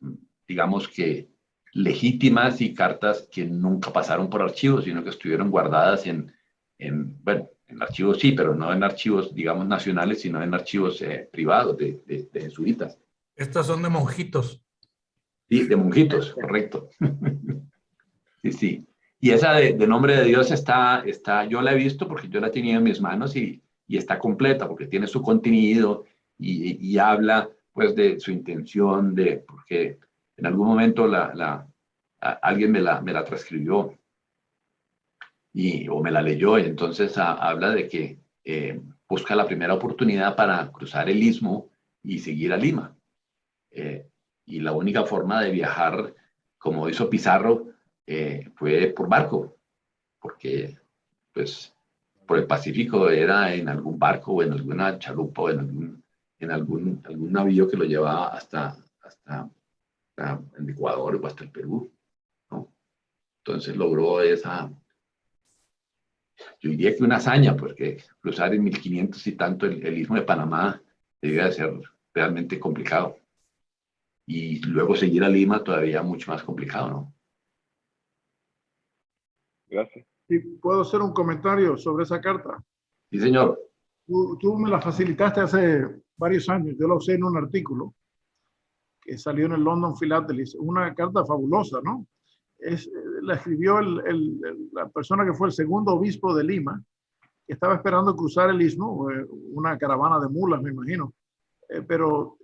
digamos que legítimas y cartas que nunca pasaron por archivos, sino que estuvieron guardadas bueno, en archivos sí, pero no en archivos, digamos, nacionales, sino en archivos privados de jesuitas. Estas son de monjitos. Sí, de monjitos, correcto. Sí, sí. Y esa de Nombre de Dios yo la he visto porque yo la tenía en mis manos y está completa porque tiene su contenido y habla pues de su intención, porque en algún momento alguien me la transcribió o me la leyó y entonces habla de que busca la primera oportunidad para cruzar el istmo y seguir a Lima. Y la única forma de viajar, como hizo Pizarro, fue por barco, porque pues por el Pacífico era en algún barco o en alguna chalupa o en algún navío que lo llevaba hasta el Ecuador o hasta el Perú, ¿no? Entonces logró yo diría que una hazaña, porque cruzar en 1500 y tanto el istmo de Panamá debía de ser realmente complicado. Y luego seguir a Lima todavía mucho más complicado, ¿no? Gracias. ¿Y puedo hacer un comentario sobre esa carta? Sí, señor. Tú me la facilitaste hace varios años. Yo la usé en un artículo que salió en el London Philatelist. Una carta fabulosa, ¿no? La escribió la persona que fue el segundo obispo de Lima, que estaba esperando cruzar el istmo, una caravana de mulas, me imagino. Pero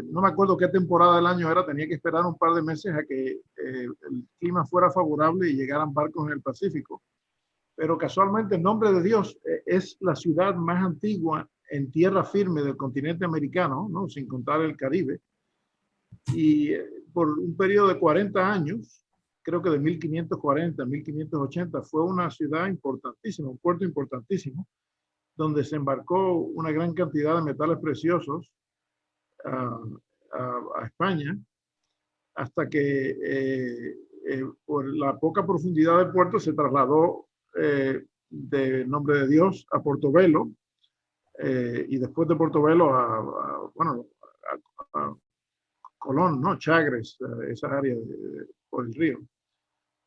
no me acuerdo qué temporada del año era, tenía que esperar un par de meses a que el clima fuera favorable y llegaran barcos en el Pacífico. Pero casualmente, en Nombre de Dios, es la ciudad más antigua en tierra firme del continente americano, ¿no? Sin contar el Caribe. Y por un periodo de 40 años, creo que de 1540 a 1580, fue una ciudad importantísima, un puerto importantísimo, donde se embarcó una gran cantidad de metales preciosos a España, hasta que por la poca profundidad del puerto se trasladó de Nombre de Dios a Portobelo, y después de Portobelo a Colón, ¿no? Chagres, esa área por el río.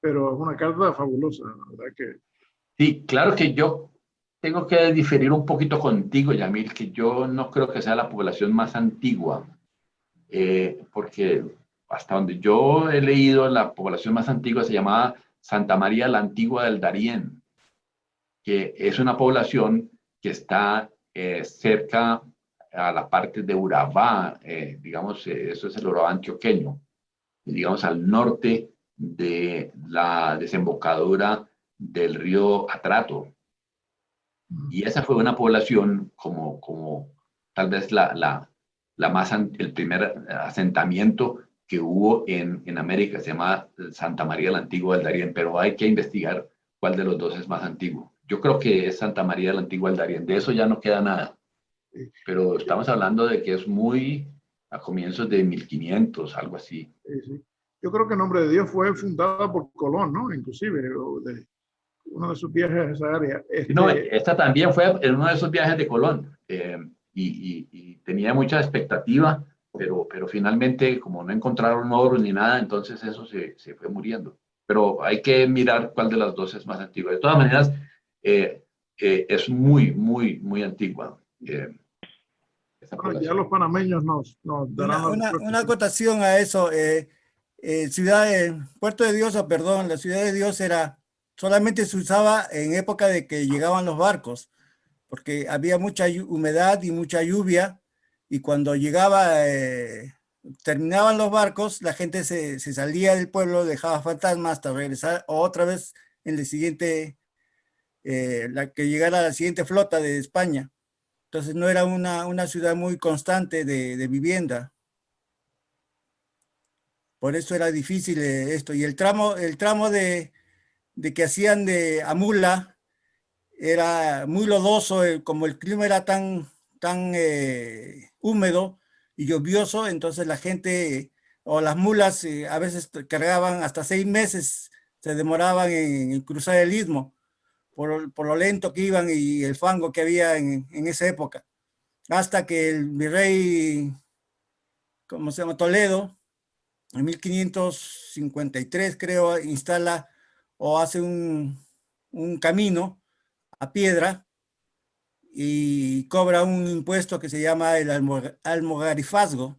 Pero es una carta fabulosa, la verdad que... Sí, claro que yo tengo que diferir un poquito contigo, Yamil, que yo no creo que sea la población más antigua, porque hasta donde yo he leído, la población más antigua se llamaba Santa María la Antigua del Darién, que es una población que está cerca a la parte de Urabá, digamos, eso es el Urabá antioqueño, digamos al norte de la desembocadura del río Atrato. Y esa fue una población como tal vez el primer asentamiento que hubo en América, se llama Santa María la Antigua del Darién, pero hay que investigar cuál de los dos es más antiguo. Yo creo que es Santa María la Antigua del Darién, de eso ya no queda nada. Pero estamos hablando de que es muy a comienzos de 1500, algo así. Sí. Yo creo que Nombre de Dios fue fundada por Colón, ¿no? Inclusive, uno de sus viajes a esa área. No, esta también fue en uno de esos viajes de Colón, y tenía mucha expectativa, pero finalmente, como no encontraron oro ni nada, entonces eso se fue muriendo. Pero hay que mirar cuál de las dos es más antigua. De todas maneras, es muy, muy, muy antigua. Bueno, ya los panameños nos darán una acotación a eso. Puerto de Dios, perdón, la Ciudad de Dios solamente se usaba en época de que llegaban los barcos, porque había mucha humedad y mucha lluvia, y cuando terminaban los barcos, la gente se salía del pueblo, dejaba fantasmas hasta regresar otra vez en el siguiente, que llegara la siguiente flota de España. Entonces no era una ciudad muy constante de vivienda. Por eso era difícil esto. Y el tramo de que hacían de Amula era muy lodoso, como el clima era tan húmedo y lluvioso, entonces la gente o las mulas a veces cargaban hasta 6 meses, se demoraban en cruzar el istmo por lo lento que iban y el fango que había en esa época, hasta que el virrey, ¿cómo se llama? Toledo, en 1553 creo, instala o hace un camino a piedra y cobra un impuesto que se llama el almogarifazgo.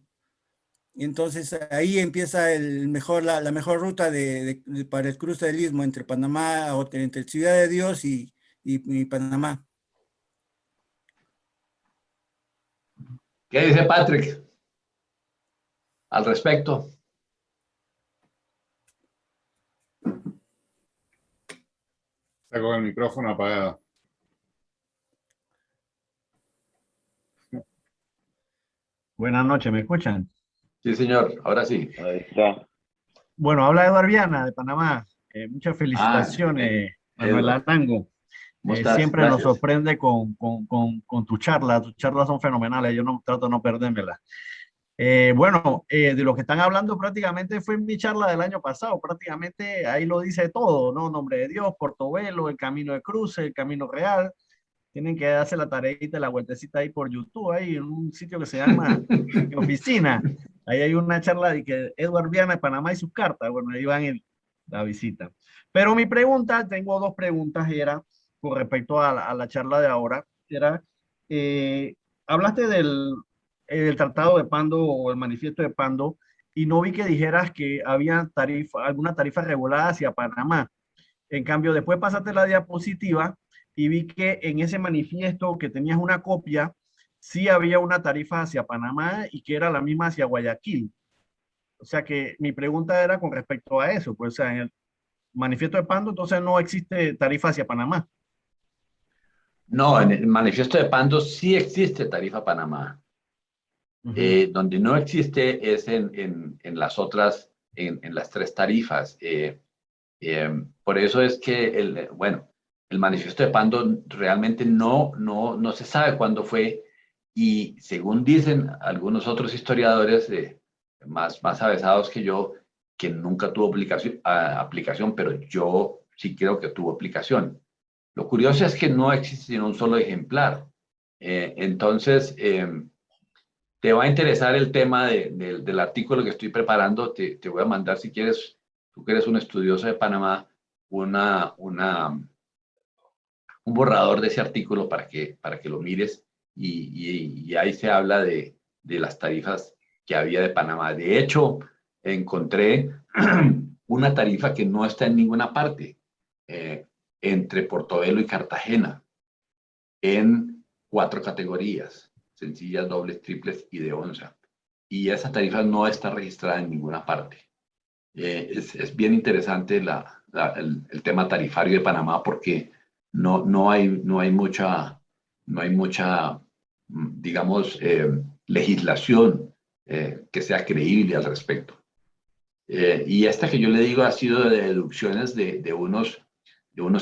Y entonces ahí empieza la mejor ruta para el cruce del istmo entre Panamá, entre Ciudad de Dios y Panamá. ¿Qué dice Patrick al respecto? Está con el micrófono apagado. Buenas noches, ¿me escuchan? Sí, señor, ahora sí. Ahí está. Bueno, habla Eduardo Viana de Panamá. Muchas felicitaciones, Manuel Arango. ¿Cómo estás? Siempre Gracias. nos sorprende con tu charla. Tus charlas son fenomenales, yo no trato de no perdérmelas. Bueno, de lo que están hablando prácticamente fue en mi charla del año pasado. Prácticamente ahí lo dice todo, ¿no? Nombre de Dios, Portobelo, el Camino de Cruce, el Camino Real. Tienen que darse la tareita, la vueltecita ahí por YouTube, ahí en un sitio que se llama Mi Oficina. Ahí hay una charla de que Eduardo Viana de Panamá y sus cartas. Bueno, ahí van la visita. Pero mi pregunta, tengo 2 preguntas, era con respecto a la charla de ahora. Era, hablaste del Tratado de Pando o el Manifiesto de Pando, y no vi que dijeras que había alguna tarifa regulada hacia Panamá. En cambio, después pasaste la diapositiva y vi que en ese manifiesto que tenías una copia, sí había una tarifa hacia Panamá y que era la misma hacia Guayaquil. O sea que mi pregunta era con respecto a eso, pues o sea, en el manifiesto de Pando entonces no existe tarifa hacia Panamá. No, en el manifiesto de Pando sí existe tarifa Panamá. Donde no existe es en las otras, en las 3 tarifas. Por eso es que el manifiesto de Pando realmente no se sabe cuándo fue, y según dicen algunos otros historiadores más avesados que yo, que nunca tuvo aplicación, pero yo sí creo que tuvo aplicación. Lo curioso es que no existe sino un solo ejemplar. Entonces, te va a interesar el tema del artículo que estoy preparando. Te voy a mandar, si quieres, tú que eres un estudioso de Panamá, un borrador de ese artículo para que lo mires, y ahí se habla de las tarifas que había de Panamá. De hecho, encontré una tarifa que no está en ninguna parte, entre Portobelo y Cartagena, en 4 categorías: sencillas, dobles, triples y de onza. Y esa tarifa no está registrada en ninguna parte. Es bien interesante el tema tarifario de Panamá, porque no hay mucha, digamos, legislación que sea creíble al respecto. Y esta que yo le digo ha sido de deducciones de unos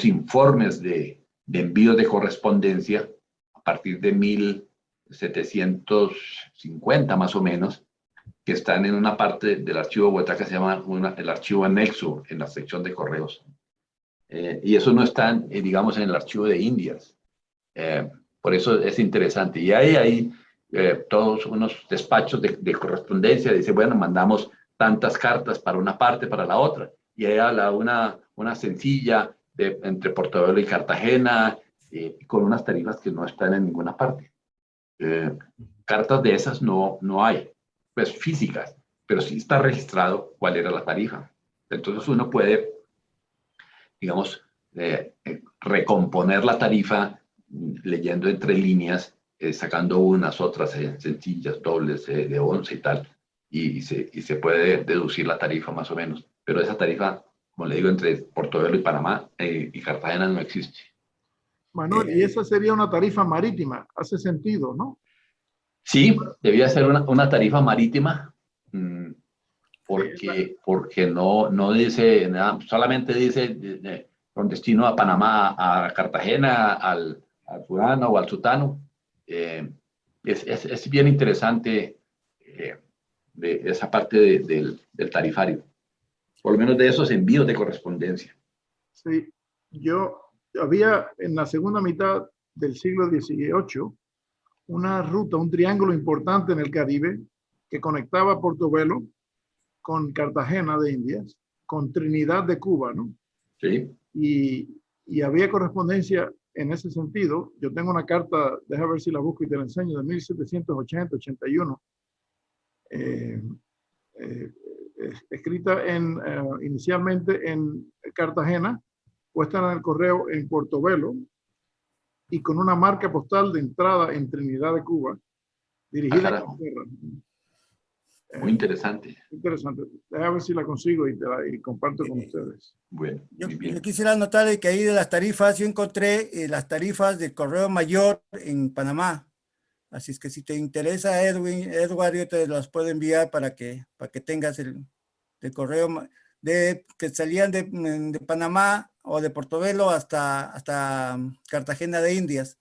informes de envíos de correspondencia a partir de 1750 más o menos, que están en una parte del archivo Bogotá que se llama el archivo anexo en la sección de correos. Y eso no está, digamos, en el archivo de Indias. Por eso es interesante. Y hay todos unos despachos de correspondencia. Dice, bueno, mandamos tantas cartas para una parte, para la otra. Y hay una sencilla entre Portobelo y Cartagena, con unas tarifas que no están en ninguna parte. Cartas de esas no hay, pues físicas, pero sí está registrado cuál era la tarifa. Entonces uno puede, digamos, recomponer la tarifa leyendo entre líneas, sacando unas, otras sencillas, dobles, de onza y tal, y se puede deducir la tarifa más o menos. Pero esa tarifa, como le digo, entre Portobelo y Panamá y Cartagena no existe. Manuel, y esa sería una tarifa marítima, hace sentido, ¿no? Sí, debía ser una tarifa marítima, porque no dice nada, solamente dice con destino a Panamá, a Cartagena, al fulano o al sutano. Es bien interesante de esa parte del tarifario, por lo menos de esos envíos de correspondencia. Sí, había en la segunda mitad del siglo XVIII una ruta, un triángulo importante en el Caribe que conectaba Portobelo con Cartagena de Indias, con Trinidad de Cuba, ¿no? Sí. Y había correspondencia en ese sentido. Yo tengo una carta, déjame ver si la busco y te la enseño, de 1780-81, escrita inicialmente en Cartagena, puesta en el correo en Portobelo, y con una marca postal de entrada en Trinidad de Cuba, dirigida a Inglaterra. Muy interesante. Interesante. Déjame ver si la consigo y comparto con ustedes. Bueno, Yo muy bien. quisiera anotar que ahí de las tarifas, yo encontré las tarifas del Correo Mayor en Panamá. Así es que si te interesa, Edward, yo te las puedo enviar para que tengas el correo que salían de Panamá o de Portobelo hasta Cartagena de Indias.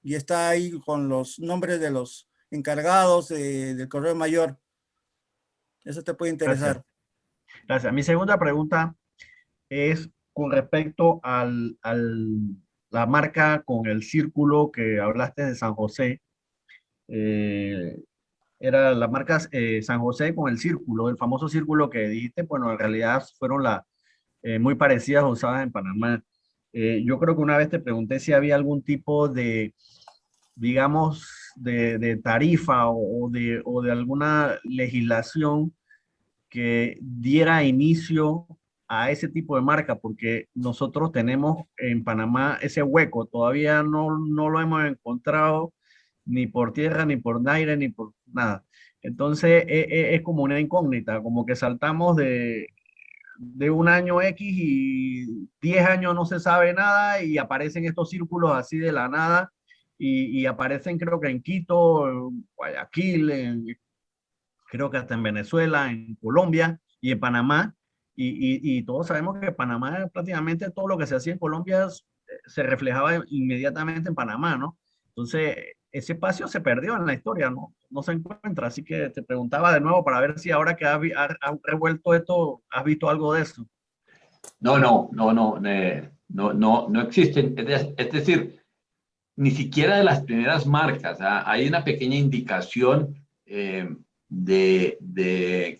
Y está ahí con los nombres de los encargados del Correo Mayor. Eso te puede interesar. Gracias. Mi segunda pregunta es con respecto a la marca con el círculo que hablaste de San José. Era la marca San José con el círculo, el famoso círculo que dijiste. Bueno, en realidad fueron muy parecidas usadas en Panamá. Yo creo que una vez te pregunté si había algún tipo de, digamos, de tarifa o de alguna legislación que diera inicio a ese tipo de marca, porque nosotros tenemos en Panamá ese hueco, todavía no lo hemos encontrado ni por tierra, ni por aire, ni por nada. Entonces es como una incógnita, como que saltamos de un año X y 10 años no se sabe nada y aparecen estos círculos así de la nada y aparecen creo que en Quito, en Guayaquil, creo que hasta en Venezuela, en Colombia y en Panamá, y todos sabemos que Panamá, prácticamente todo lo que se hacía en Colombia se reflejaba inmediatamente en Panamá, ¿no? Entonces, ese espacio se perdió en la historia, ¿no? No se encuentra. Así que te preguntaba de nuevo para ver si ahora que has revuelto esto, has visto algo de eso. No existen. Es decir, ni siquiera de las primeras marcas. Hay una pequeña indicación de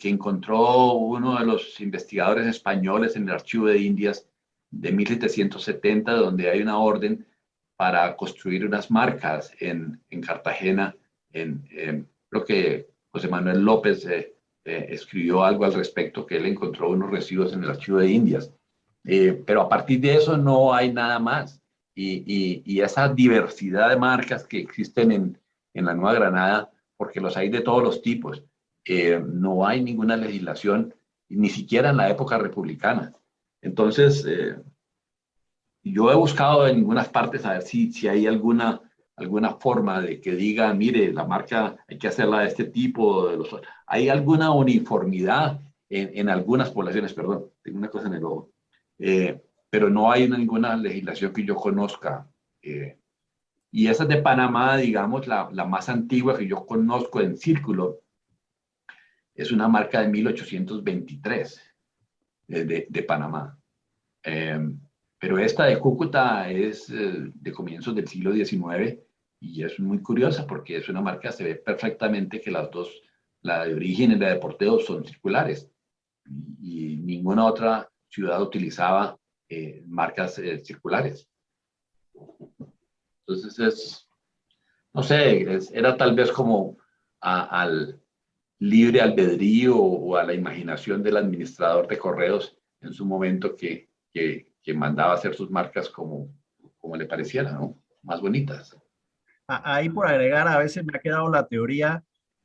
que encontró uno de los investigadores españoles en el Archivo de Indias de 1770, donde hay una orden para construir unas marcas en Cartagena. Creo que José Manuel López escribió algo al respecto, que él encontró unos residuos en el Archivo de Indias. Pero a partir de eso no hay nada más. Y esa diversidad de marcas que existen en la Nueva Granada, porque los hay de todos los tipos, no hay ninguna legislación, ni siquiera en la época republicana. Entonces, yo he buscado en algunas partes a ver si hay alguna forma de que diga, mire, la marca hay que hacerla de este tipo. Hay alguna uniformidad en algunas poblaciones, perdón, tengo una cosa en el ojo. Pero no hay ninguna legislación que yo conozca. Y esa de Panamá, digamos, la más antigua que yo conozco en círculo, es una marca de 1823 de Panamá. Pero esta de Cúcuta es de comienzos del siglo XIX y es muy curiosa porque es una marca, se ve perfectamente que las dos, la de origen y la de porteo, son circulares. Y ninguna otra ciudad utilizaba marcas circulares. Entonces no sé, era tal vez como al libre albedrío o a la imaginación del administrador de correos en su momento que mandaba hacer sus marcas como le pareciera, ¿no? Más bonitas. Ahí por agregar, a veces me ha quedado la teoría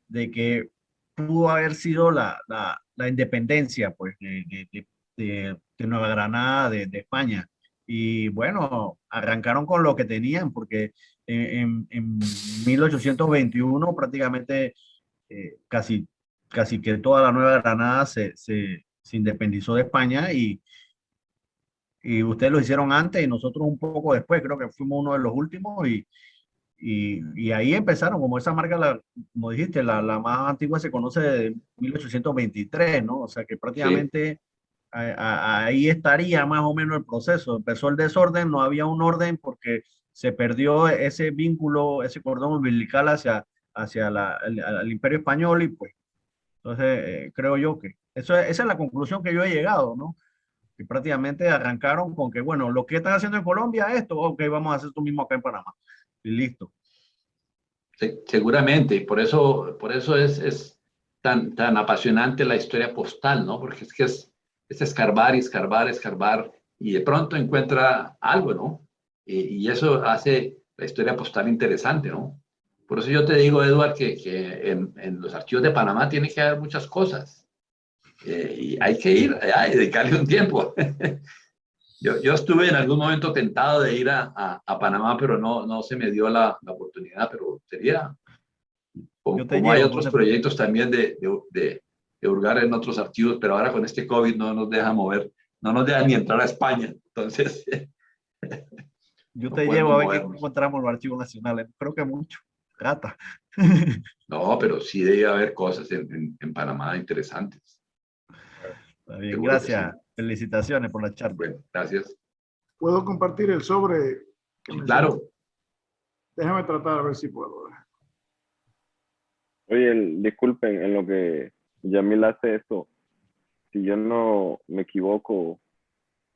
de que pudo haber sido la independencia, pues, de Nueva Granada, de España. Y bueno, arrancaron con lo que tenían, porque en 1821 prácticamente casi que toda la Nueva Granada se independizó de España y ustedes lo hicieron antes y nosotros un poco después, creo que fuimos uno de los últimos y ahí empezaron, como esa marca, como dijiste, la más antigua se conoce de 1823, ¿no? O sea que prácticamente sí, ahí estaría más o menos el proceso. Empezó el desorden, no había un orden porque se perdió ese vínculo, ese cordón umbilical hacia el Imperio Español y pues, entonces creo yo que esa es la conclusión que yo he llegado, ¿no? Que prácticamente arrancaron con que, bueno, lo que están haciendo en Colombia, esto, ok, vamos a hacer esto mismo acá en Panamá. Y listo. Sí, seguramente, y por eso es tan apasionante la historia postal, ¿no? Porque es que es escarbar y escarbar, escarbar, y de pronto encuentra algo, ¿no? Y eso hace la historia postal interesante, ¿no? Por eso yo te digo, Eduard, que en los archivos de Panamá tiene que haber muchas cosas. Y hay que ir allá y dedicarle un tiempo. Yo estuve en algún momento tentado de ir a Panamá, pero no se me dio la oportunidad, pero sería, como hay otros proyectos también de hurgar en otros archivos, pero ahora con este COVID no nos deja mover, no nos deja ni entrar a España, entonces... Yo te llevo a ver que encontramos los archivos nacionales, creo que mucho, gata. No, pero sí debe haber cosas en Panamá interesantes. Está bien, gracias. Sí. Felicitaciones por la charla. Bueno, gracias. ¿Puedo compartir el sobre? Sí, claro. Déjame tratar a ver si puedo. Oye, disculpen, en lo que Yamil hace esto, si yo no me equivoco,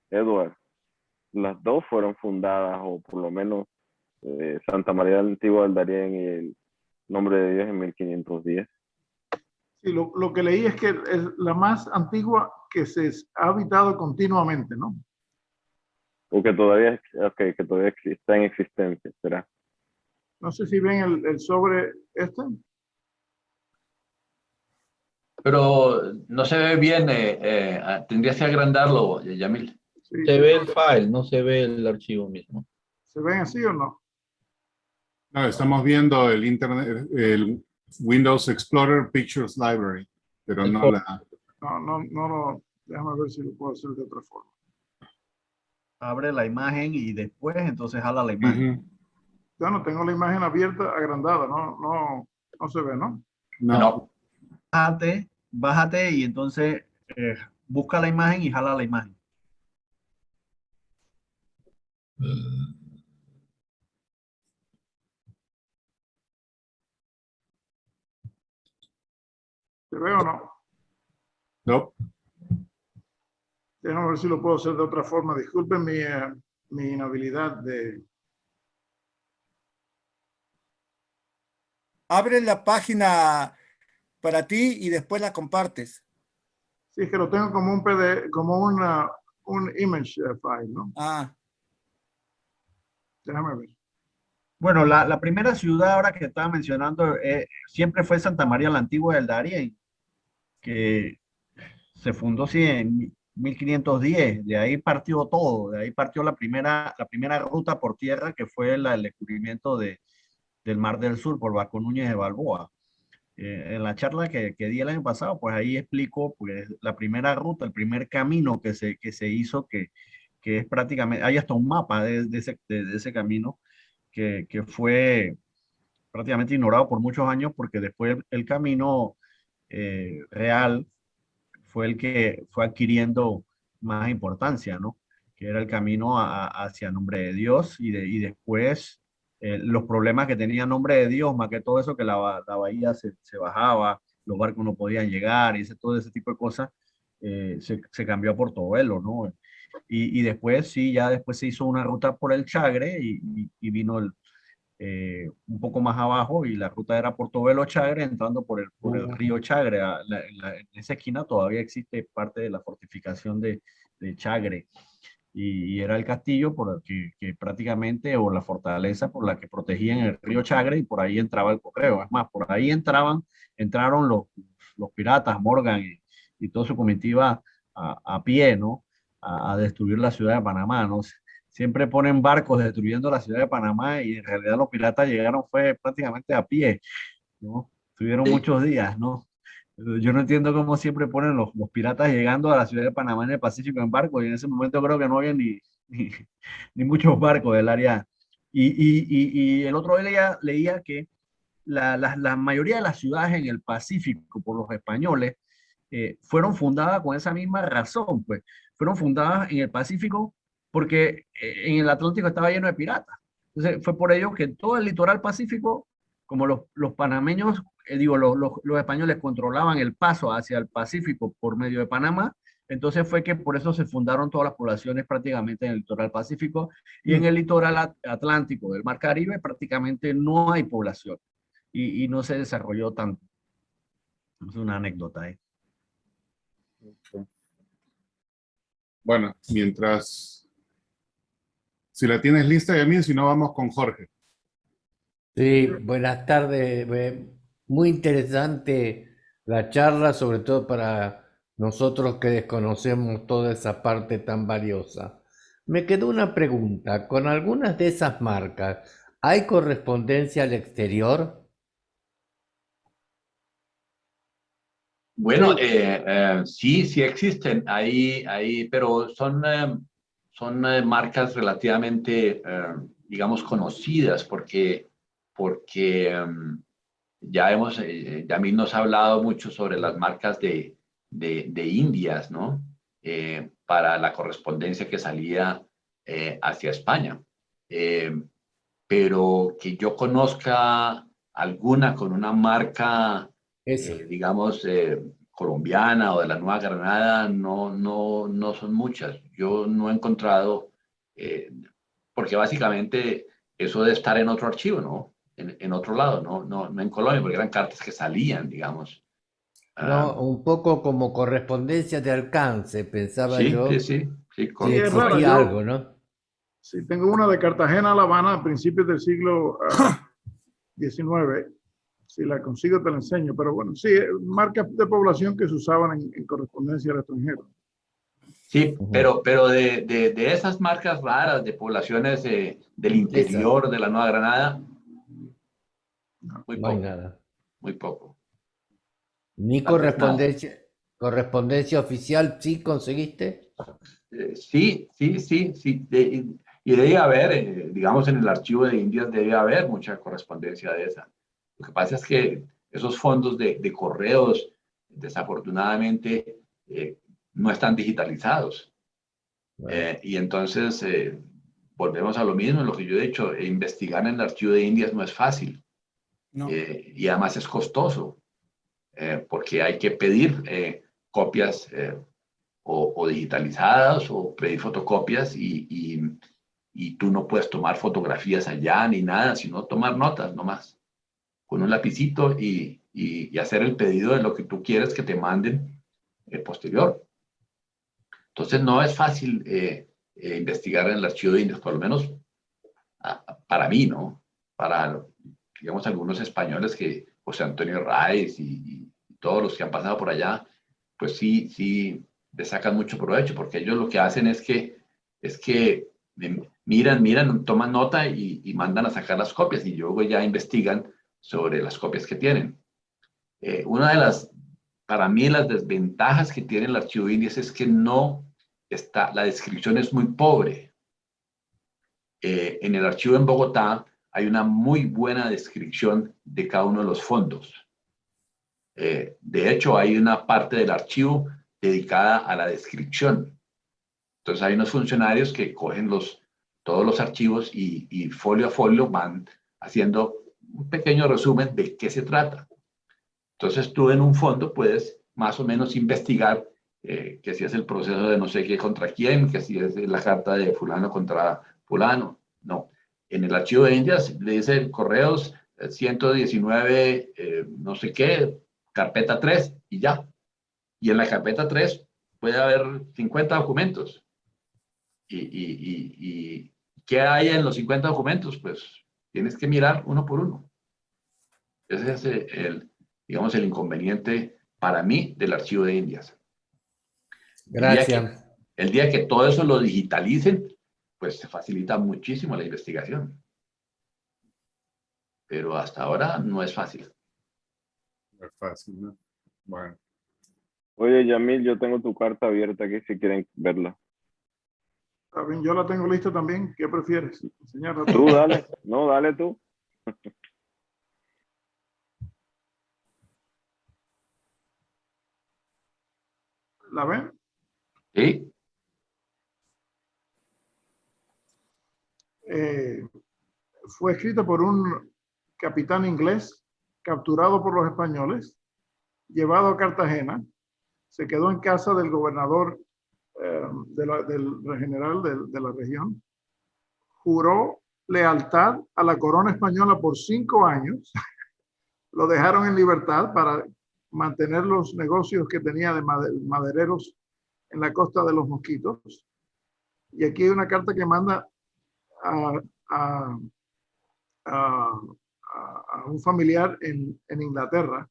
Eduard, las dos fueron fundadas, o por lo menos Santa María del Antigua del Darién y el Nombre de Dios en 1510. Sí, lo que leí es que es la más antigua que se ha habitado continuamente, ¿no? O que todavía, okay, que todavía está en existencia, ¿será? No sé si ven el sobre este. Pero no se ve bien, tendrías que agrandarlo, Yamil. Sí, se ve el file, no se ve el archivo mismo. ¿Se ven así o no? No, estamos viendo el Internet, el Windows Explorer Pictures Library, pero no la... No Déjame ver si lo puedo hacer de otra forma. Abre la imagen y después entonces jala la imagen. Ujú. Ya no tengo la imagen abierta, agrandada, no se ve, ¿no? No. No, Bájate y entonces busca la imagen y jala la imagen. ¿Se ve o no? No. Déjame ver si lo puedo hacer de otra forma. Disculpen mi inhabilidad de... Abre la página para ti y después la compartes. Sí, es que lo tengo como un PDF, como un image file, ¿no? Ah, Déjame ver. Bueno, la primera ciudad ahora que estaba mencionando siempre fue Santa María la Antigua del Darién, que se fundó sí, en 1510. De ahí partió todo, de ahí partió la primera ruta por tierra que fue el descubrimiento del Mar del Sur por Vasco Núñez de Balboa. En la charla que di el año pasado, pues ahí explico pues, la primera ruta, el primer camino que se hizo, que es prácticamente, hay hasta un mapa de ese camino que fue prácticamente ignorado por muchos años porque después el camino real fue el que fue adquiriendo más importancia, ¿no? Que era el camino hacia nombre de Dios y después los problemas que tenía nombre de Dios, más que todo eso que la bahía se bajaba, los barcos no podían llegar y todo ese tipo de cosas, se cambió a Portobelo, ¿no? Y después, sí, ya después se hizo una ruta por el Chagre y vino un poco más abajo y la ruta era Portobelo Chagre, entrando por el río Chagre. En esa esquina todavía existe parte de la fortificación de Chagre y era el castillo por el que prácticamente, o la fortaleza por la que protegían el río Chagre y por ahí entraba el correo. Es más, por ahí entraron los piratas, Morgan y toda su comitiva a pie, ¿no? A destruir la ciudad de Panamá, ¿no? Siempre ponen barcos destruyendo la ciudad de Panamá y en realidad los piratas llegaron fue prácticamente a pie, ¿no? Tuvieron sí. muchos días, ¿no? Yo no entiendo cómo siempre ponen los piratas llegando a la ciudad de Panamá en el Pacífico en barco y en ese momento creo que no había ni, ni muchos barcos del área. Y el otro día leía que la mayoría de las ciudades en el Pacífico por los españoles fueron fundadas con esa misma razón, pues fueron fundadas en el Pacífico porque en el Atlántico estaba lleno de piratas. Entonces fue por ello que todo el litoral pacífico, como los panameños, los españoles controlaban el paso hacia el Pacífico por medio de Panamá, entonces fue que por eso se fundaron todas las poblaciones prácticamente en el litoral pacífico y en el litoral atlántico del Mar Caribe prácticamente no hay población y no se desarrolló tanto. Es una anécdota, ¿eh? Bueno, mientras, si la tienes lista, Yamil, si no, vamos con Jorge. Sí, buenas tardes. Muy interesante la charla, sobre todo para nosotros que desconocemos toda esa parte tan valiosa. Me quedó una pregunta. ¿Con algunas de esas marcas hay correspondencia al exterior? Bueno, sí, sí existen ahí, pero son marcas relativamente, digamos, conocidas porque Yamil nos ha hablado mucho sobre las marcas de Indias, ¿no? Para la correspondencia que salía hacia España. Pero que yo conozca alguna con una marca Eso. digamos, colombiana o de la Nueva Granada, no son muchas. Yo no he encontrado, porque básicamente eso debe estar en otro archivo, ¿no? En otro lado, no en Colombia, porque eran cartas que salían, digamos. No, un poco como correspondencia de alcance, pensaba Sí, sí, yo sí, sí, Sí, que es rara. existía algo, ¿no? Sí, tengo una de Cartagena a La Habana a principios del siglo XIX. Si la consigo te la enseño, pero bueno, sí, marcas de población que se usaban en correspondencia al extranjero. Sí, Ujú. pero de esas marcas raras de poblaciones del Esa, interior de la Nueva Granada, muy no hay poco, nada. muy poco. Ni Tal vez nada. correspondencia oficial, ¿sí conseguiste? Sí, sí, sí, sí. Y debe haber, digamos, en el archivo de Indias debe haber mucha correspondencia de esa. Lo que pasa es que esos fondos de correos, desafortunadamente, no están digitalizados. Y entonces, volvemos a lo mismo, lo que yo he dicho, investigar en el archivo de Indias no es fácil. No. Y además es costoso, porque hay que pedir copias o digitalizadas o pedir fotocopias y tú no puedes tomar fotografías allá ni nada, sino tomar notas nomás, con un lapicito y hacer el pedido de lo que tú quieres que te manden posterior. Entonces no es fácil investigar en el archivo de Indias, por lo menos para mí, ¿no? Para, digamos, algunos españoles que, José Antonio Ráez y todos los que han pasado por allá, pues sí, sí, le sacan mucho provecho, porque ellos lo que hacen es que miran, toman nota y mandan a sacar las copias y luego ya investigan sobre las copias que tienen. Una de las, para mí, las desventajas que tiene el archivo de Indias es que no está, la descripción es muy pobre. En el archivo en Bogotá hay una muy buena descripción de cada uno de los fondos. De hecho, hay una parte del archivo dedicada a la descripción. Entonces hay unos funcionarios que cogen todos los archivos y folio a folio van haciendo un pequeño resumen de qué se trata. Entonces tú en un fondo puedes más o menos investigar que si es el proceso de no sé qué contra quién, que si es la carta de fulano contra fulano. No. En el archivo de Indias le dice correos 119, no sé qué, carpeta 3 y ya. Y en la carpeta 3 puede haber 50 documentos. ¿Y qué hay en los 50 documentos? Pues tienes que mirar uno por uno. Ese es digamos, el inconveniente para mí del archivo de Indias. Gracias. El día que todo eso lo digitalicen, pues se facilita muchísimo la investigación. Pero hasta ahora no es fácil. No es fácil, ¿no? Bueno. Oye, Yamil, yo tengo tu carta abierta aquí si quieren verla. Está bien, yo la tengo lista también. ¿Qué prefieres? Enseñarla Tú dale, no, dale tú. ¿La ven? ¿Sí? Fue escrita por un capitán inglés capturado por los españoles, llevado a Cartagena, se quedó en casa del gobernador del general de la región, juró lealtad a la corona española por 5 años, lo dejaron en libertad para mantener los negocios que tenía de madereros en la costa de los Mosquitos. Y aquí hay una carta que manda a un familiar en Inglaterra,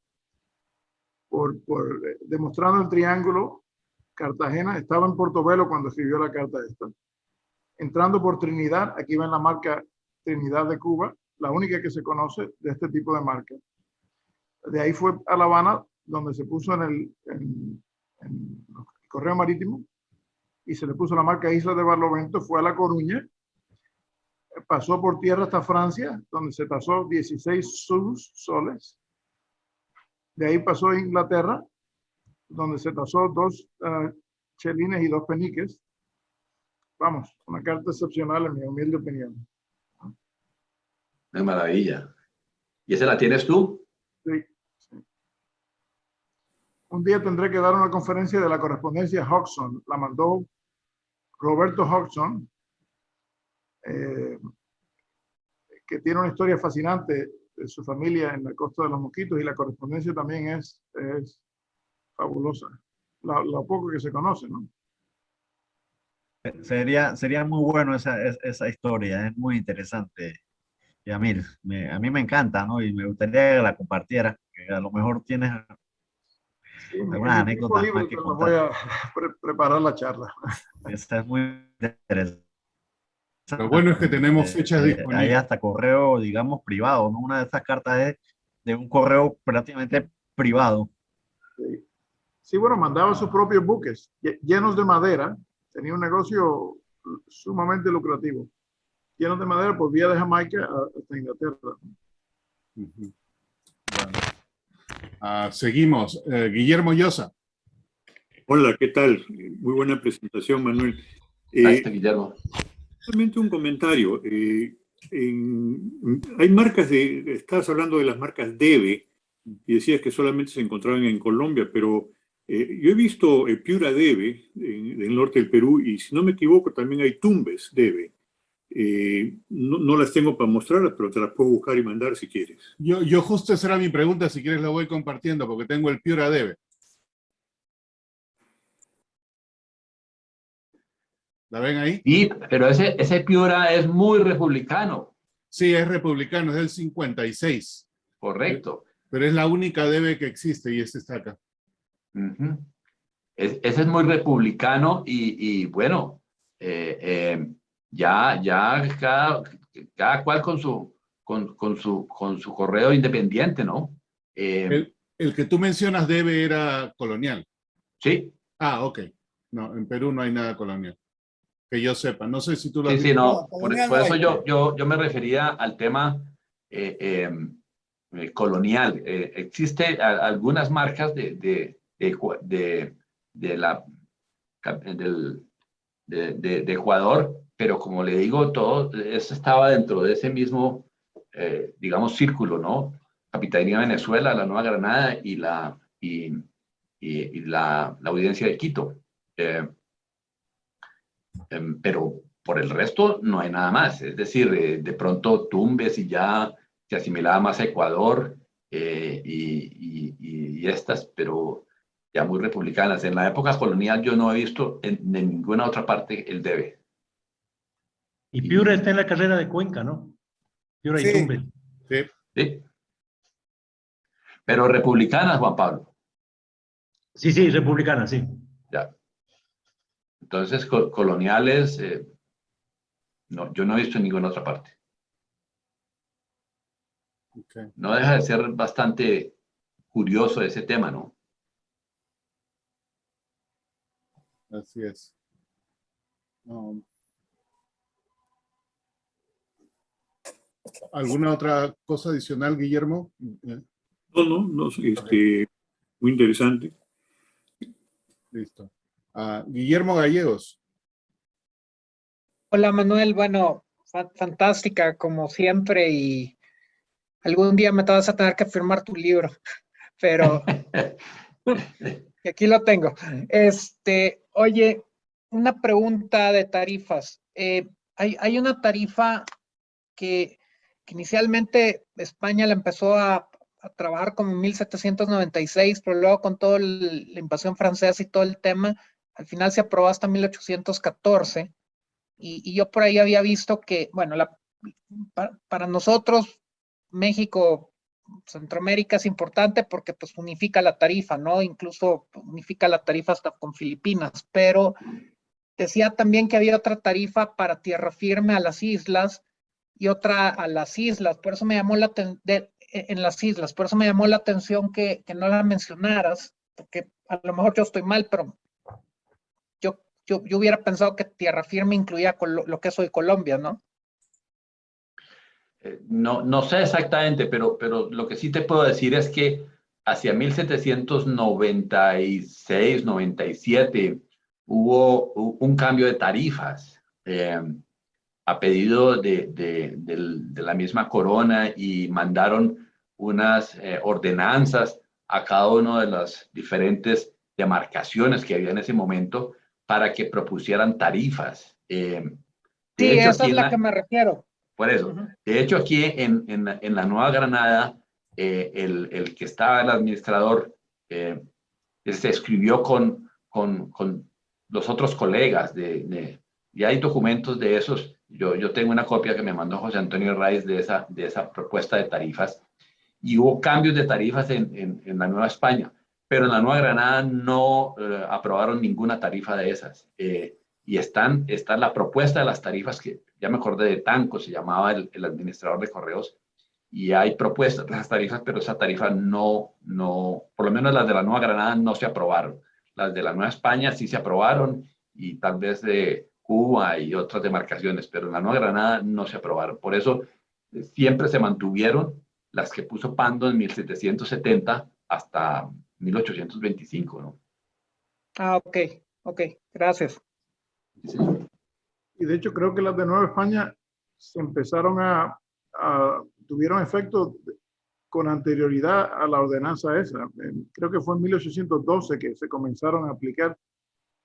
demostrando el triángulo. Cartagena estaba en Portobelo cuando escribió la carta esta. Entrando por Trinidad, aquí ven la marca Trinidad de Cuba, la única que se conoce de este tipo de marca. De ahí fue a La Habana, donde se puso en el correo marítimo y se le puso la marca Isla de Barlovento, fue a La Coruña, pasó por tierra hasta Francia, donde se tasó 16 soles. De ahí pasó a Inglaterra, donde se tasó 2 chelines y 2 peniques. Vamos, una carta excepcional en mi humilde opinión. Una maravilla. ¿Y esa la tienes tú? Sí, sí. Un día tendré que dar una conferencia de la correspondencia Hodgson. La mandó Roberto Hodgson, que tiene una historia fascinante de su familia en la costa de los Mosquitos, y la correspondencia también es fabulosa. Lo poco que se conoce, ¿no? Sería muy bueno esa historia, es muy interesante. Yamil, a mí me encanta, ¿no? Y me gustaría que la compartiera, que a lo mejor tienes Sí, algunas en mi tiempo anécdotas libre más que cuando voy contar. a preparar la charla. Esa es muy interesante. Lo bueno es que tenemos fechas Hay disponibles. hasta correo, digamos, privado, ¿no? Una de esas cartas es de un correo prácticamente privado. Sí. Sí, bueno, mandaba sus propios buques llenos de madera. Tenía un negocio sumamente lucrativo. Llenos de madera por vía de Jamaica hasta Inglaterra. Ujú. Bueno. Seguimos. Guillermo Llosa. Hola, ¿qué tal? Muy buena presentación, Manuel. Gracias, Guillermo. Solamente un comentario. Hay marcas estabas hablando de las marcas Debe y decías que solamente se encontraban en Colombia, pero yo he visto Piura Debe en el norte del Perú y si no me equivoco también hay Tumbes Debe. No las tengo para mostrarlas, pero te las puedo buscar y mandar si quieres. Yo justo esa era mi pregunta, si quieres la voy compartiendo, porque tengo el Piura Debe. ¿La ven ahí? Sí, pero ese Piura es muy republicano. Sí, es republicano, es del 56. Correcto. Pero es la única Debe que existe y este está acá. Uh-huh. Ese es muy republicano y bueno, ya cada cual con su correo independiente, ¿no? El que tú mencionas Debe era colonial. Sí. Ah, ok. No, en Perú no hay nada colonial. Que yo sepa. No sé si tú lo has Sí, visto. no. Por eso yo me refería al tema colonial. Existe algunas marcas de Ecuador, pero como le digo, todo eso estaba dentro de ese mismo, digamos, círculo, ¿no? Capitanía de Venezuela, la Nueva Granada y la Audiencia de Quito. Pero por el resto no hay nada más. Es decir, de pronto Tumbes y ya se asimilaba más a Ecuador y estas, pero ya muy republicanas. En la época colonial yo no he visto en ninguna otra parte el Debe. Y Piura está en la carrera de Cuenca, ¿no? Piura y Tumbes. Sí. Sí. Pero republicanas, Juan Pablo. Sí, republicana, sí. Ya. Entonces, coloniales, no, yo no he visto en ninguna otra parte. Okay. No deja de ser bastante curioso ese tema, ¿no? Así es. ¿Alguna otra cosa adicional, Guillermo? No, muy interesante. Listo. Guillermo Gallegos. Hola Manuel, bueno, fantástica como siempre y algún día me te vas a tener que firmar tu libro, pero aquí lo tengo. Oye, una pregunta de tarifas. Hay una tarifa que inicialmente España la empezó a trabajar como en 1796, pero luego con toda la invasión francesa y todo el tema, al final se aprobó hasta 1814. Y yo por ahí había visto que, bueno, para nosotros, México, Centroamérica es importante porque pues unifica la tarifa, ¿no? Incluso unifica la tarifa hasta con Filipinas, pero decía también que había otra tarifa para tierra firme a las islas y otra a las islas, por eso me llamó en las islas, por eso me llamó la atención que no la mencionaras, porque a lo mejor yo estoy mal, pero yo hubiera pensado que tierra firme incluía lo que es hoy Colombia, ¿no? No sé exactamente, pero lo que sí te puedo decir es que hacia 1796, 97 hubo un cambio de tarifas a pedido de la misma corona y mandaron unas ordenanzas a cada una de las diferentes demarcaciones que había en ese momento para que propusieran tarifas. Sí, esa es la que me refiero. Por eso. De hecho, aquí en la Nueva Granada, el que estaba el administrador se escribió con los otros colegas y hay documentos de esos. Yo tengo una copia que me mandó José Antonio Raiz de esa propuesta de tarifas y hubo cambios de tarifas en la Nueva España, pero en la Nueva Granada no aprobaron ninguna tarifa de esas. Y está la propuesta de las tarifas que ya me acordé de Tanco, se llamaba el administrador de correos, y hay propuestas de esas tarifas, pero esas tarifas no, por lo menos las de la Nueva Granada no se aprobaron. Las de la Nueva España sí se aprobaron y tal vez de Cuba y otras demarcaciones, pero en la Nueva Granada no se aprobaron. Por eso siempre se mantuvieron las que puso Pando en 1770 hasta 1825, ¿no? Ah, ok, gracias. Sí. Y de hecho creo que las de Nueva España se empezaron tuvieron efecto con anterioridad a la ordenanza esa. Creo que fue en 1812 que se comenzaron a aplicar,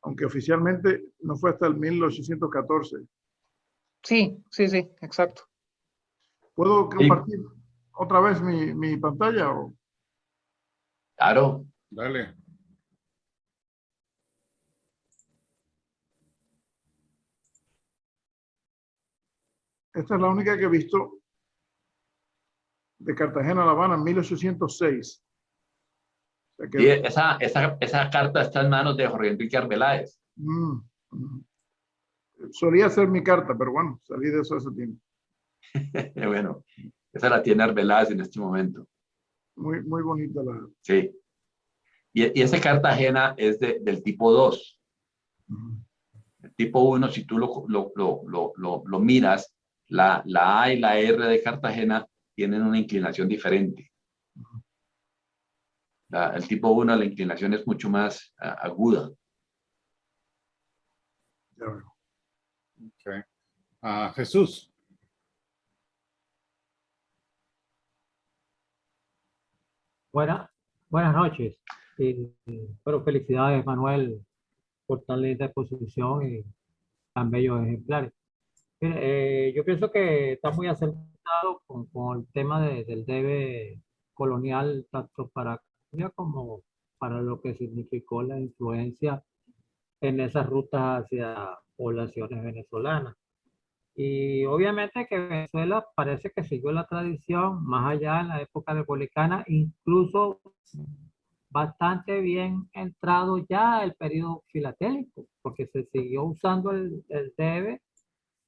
aunque oficialmente no fue hasta el 1814. Sí, exacto. ¿Puedo compartir otra vez mi pantalla? Claro. Dale. Esta es la única que he visto de Cartagena a La Habana en 1806. O sea que, Y esa carta está en manos de Jorge Enrique Arbeláez. solía ser mi carta, pero bueno, salí de eso hace tiempo. Bueno, esa la tiene Arbeláez en este momento. Muy, muy bonita la... Sí. Y ese Cartagena es del tipo 2. El tipo 1, si tú lo miras, la A y la R de Cartagena tienen una inclinación diferente. El tipo 1, la inclinación es mucho más aguda. Ya veo. Okay. Jesús. Buenas noches. Pero felicidades, Manuel, por tan linda exposición y tan bellos ejemplares. Mire, yo pienso que está muy acertado con el tema del debe colonial, tanto para Colombia como para lo que significó la influencia en esas rutas hacia poblaciones venezolanas. Y obviamente que Venezuela parece que siguió la tradición más allá en la época republicana, incluso bastante bien entrado ya el periodo filatélico, porque se siguió usando el debe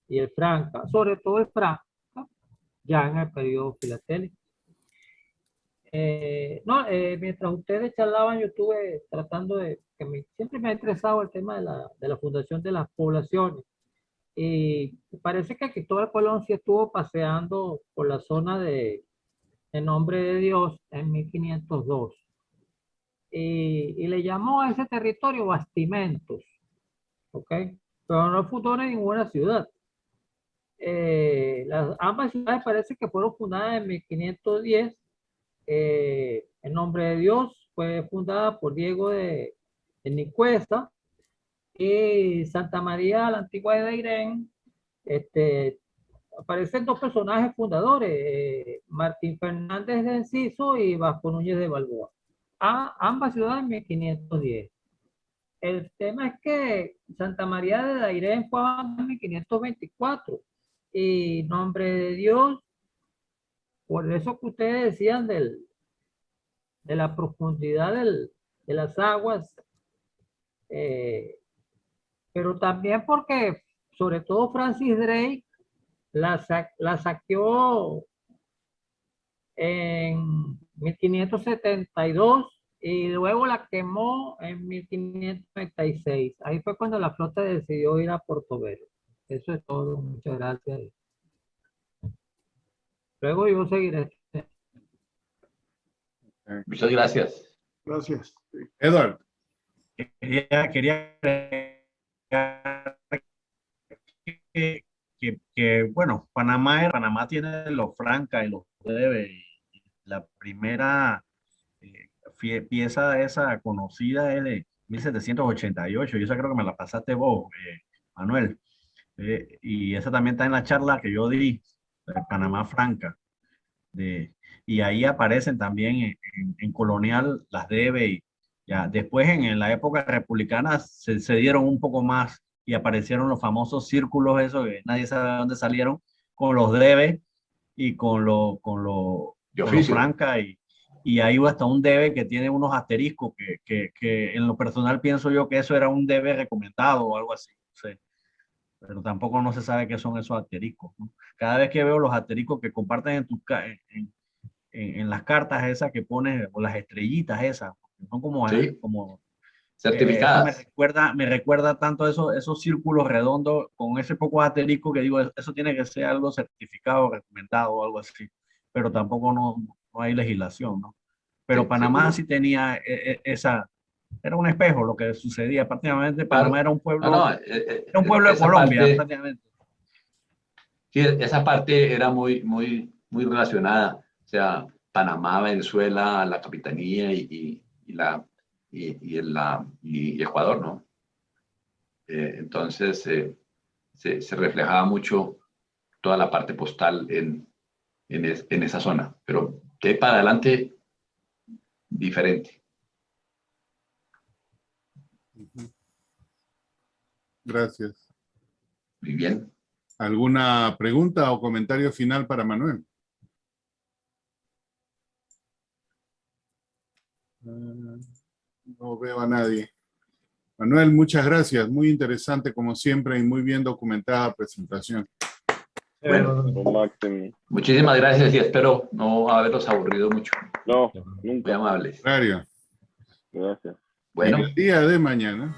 y el franca, sobre todo el franca, ya en el periodo filatélico. Mientras ustedes charlaban, yo estuve tratando siempre me ha interesado el tema de la fundación de las poblaciones. Y parece que Cristóbal Colón sí estuvo paseando por la zona de Nombre de Dios en 1502. Y le llamó a ese territorio Bastimentos, ¿ok? Pero no fundó ninguna ciudad. Ambas ciudades parece que fueron fundadas en 1510. En Nombre de Dios fue fundada por Diego de Nicuesa, y Santa María la Antigua de Dairén, aparecen dos personajes fundadores, Martín Fernández de Enciso y Vasco Núñez de Balboa. Ambas ciudades en 1510. El tema es que Santa María de Dairén fue en 1524 y Nombre de Dios, por eso que ustedes decían de la profundidad de las aguas, pero también porque sobre todo Francis Drake la saqueó en 1572 y luego la quemó en 1596. Ahí fue cuando la flota decidió ir a Portobelo. Eso es todo. Muchas gracias. Luego yo seguiré. Muchas gracias. Gracias. Edward. Quería bueno, Panamá tiene los francas y los debe. La primera pieza esa conocida es de 1788, y esa creo que me la pasaste vos, Manuel. Y esa también está en la charla que yo di, de Panamá Franca. Y ahí aparecen también en colonial las debe. Y ya después en la época republicana se dieron un poco más y aparecieron los famosos círculos, esos que nadie sabe de dónde salieron, con los debe y con los franca, y hay hasta un debe que tiene unos asteriscos que en lo personal pienso yo que eso era un debe recomendado o algo así. Sí. pero tampoco no se sabe qué son esos asteriscos, ¿no? Cada vez que veo los asteriscos que comparten en las cartas esas que pones, o las estrellitas esas, que son como, Sí. como Certificadas. eso me recuerda tanto esos círculos redondos con ese poco asterisco que digo, eso tiene que ser algo certificado, recomendado o algo así, pero tampoco no hay legislación, ¿no? Pero Sí, Panamá seguro. sí tenía era un espejo lo que sucedía. Prácticamente Panamá Claro. era un pueblo, No, era un pueblo de esa Colombia, parte, prácticamente. sí, esa parte era muy relacionada. O sea, Panamá, Venezuela, la Capitanía y Ecuador, ¿no? Entonces, se reflejaba mucho toda la parte postal en esa zona. Pero de ahí para adelante, diferente. Gracias. Muy bien. ¿Alguna pregunta o comentario final para Manuel? No veo a nadie. Manuel, muchas gracias. Muy interesante como siempre y muy bien documentada presentación. Bueno, Máximo. muchísimas gracias y espero no haberlos aburrido mucho. No, Muy nunca. amables. Claro. Gracias. Bueno. Y el día de mañana.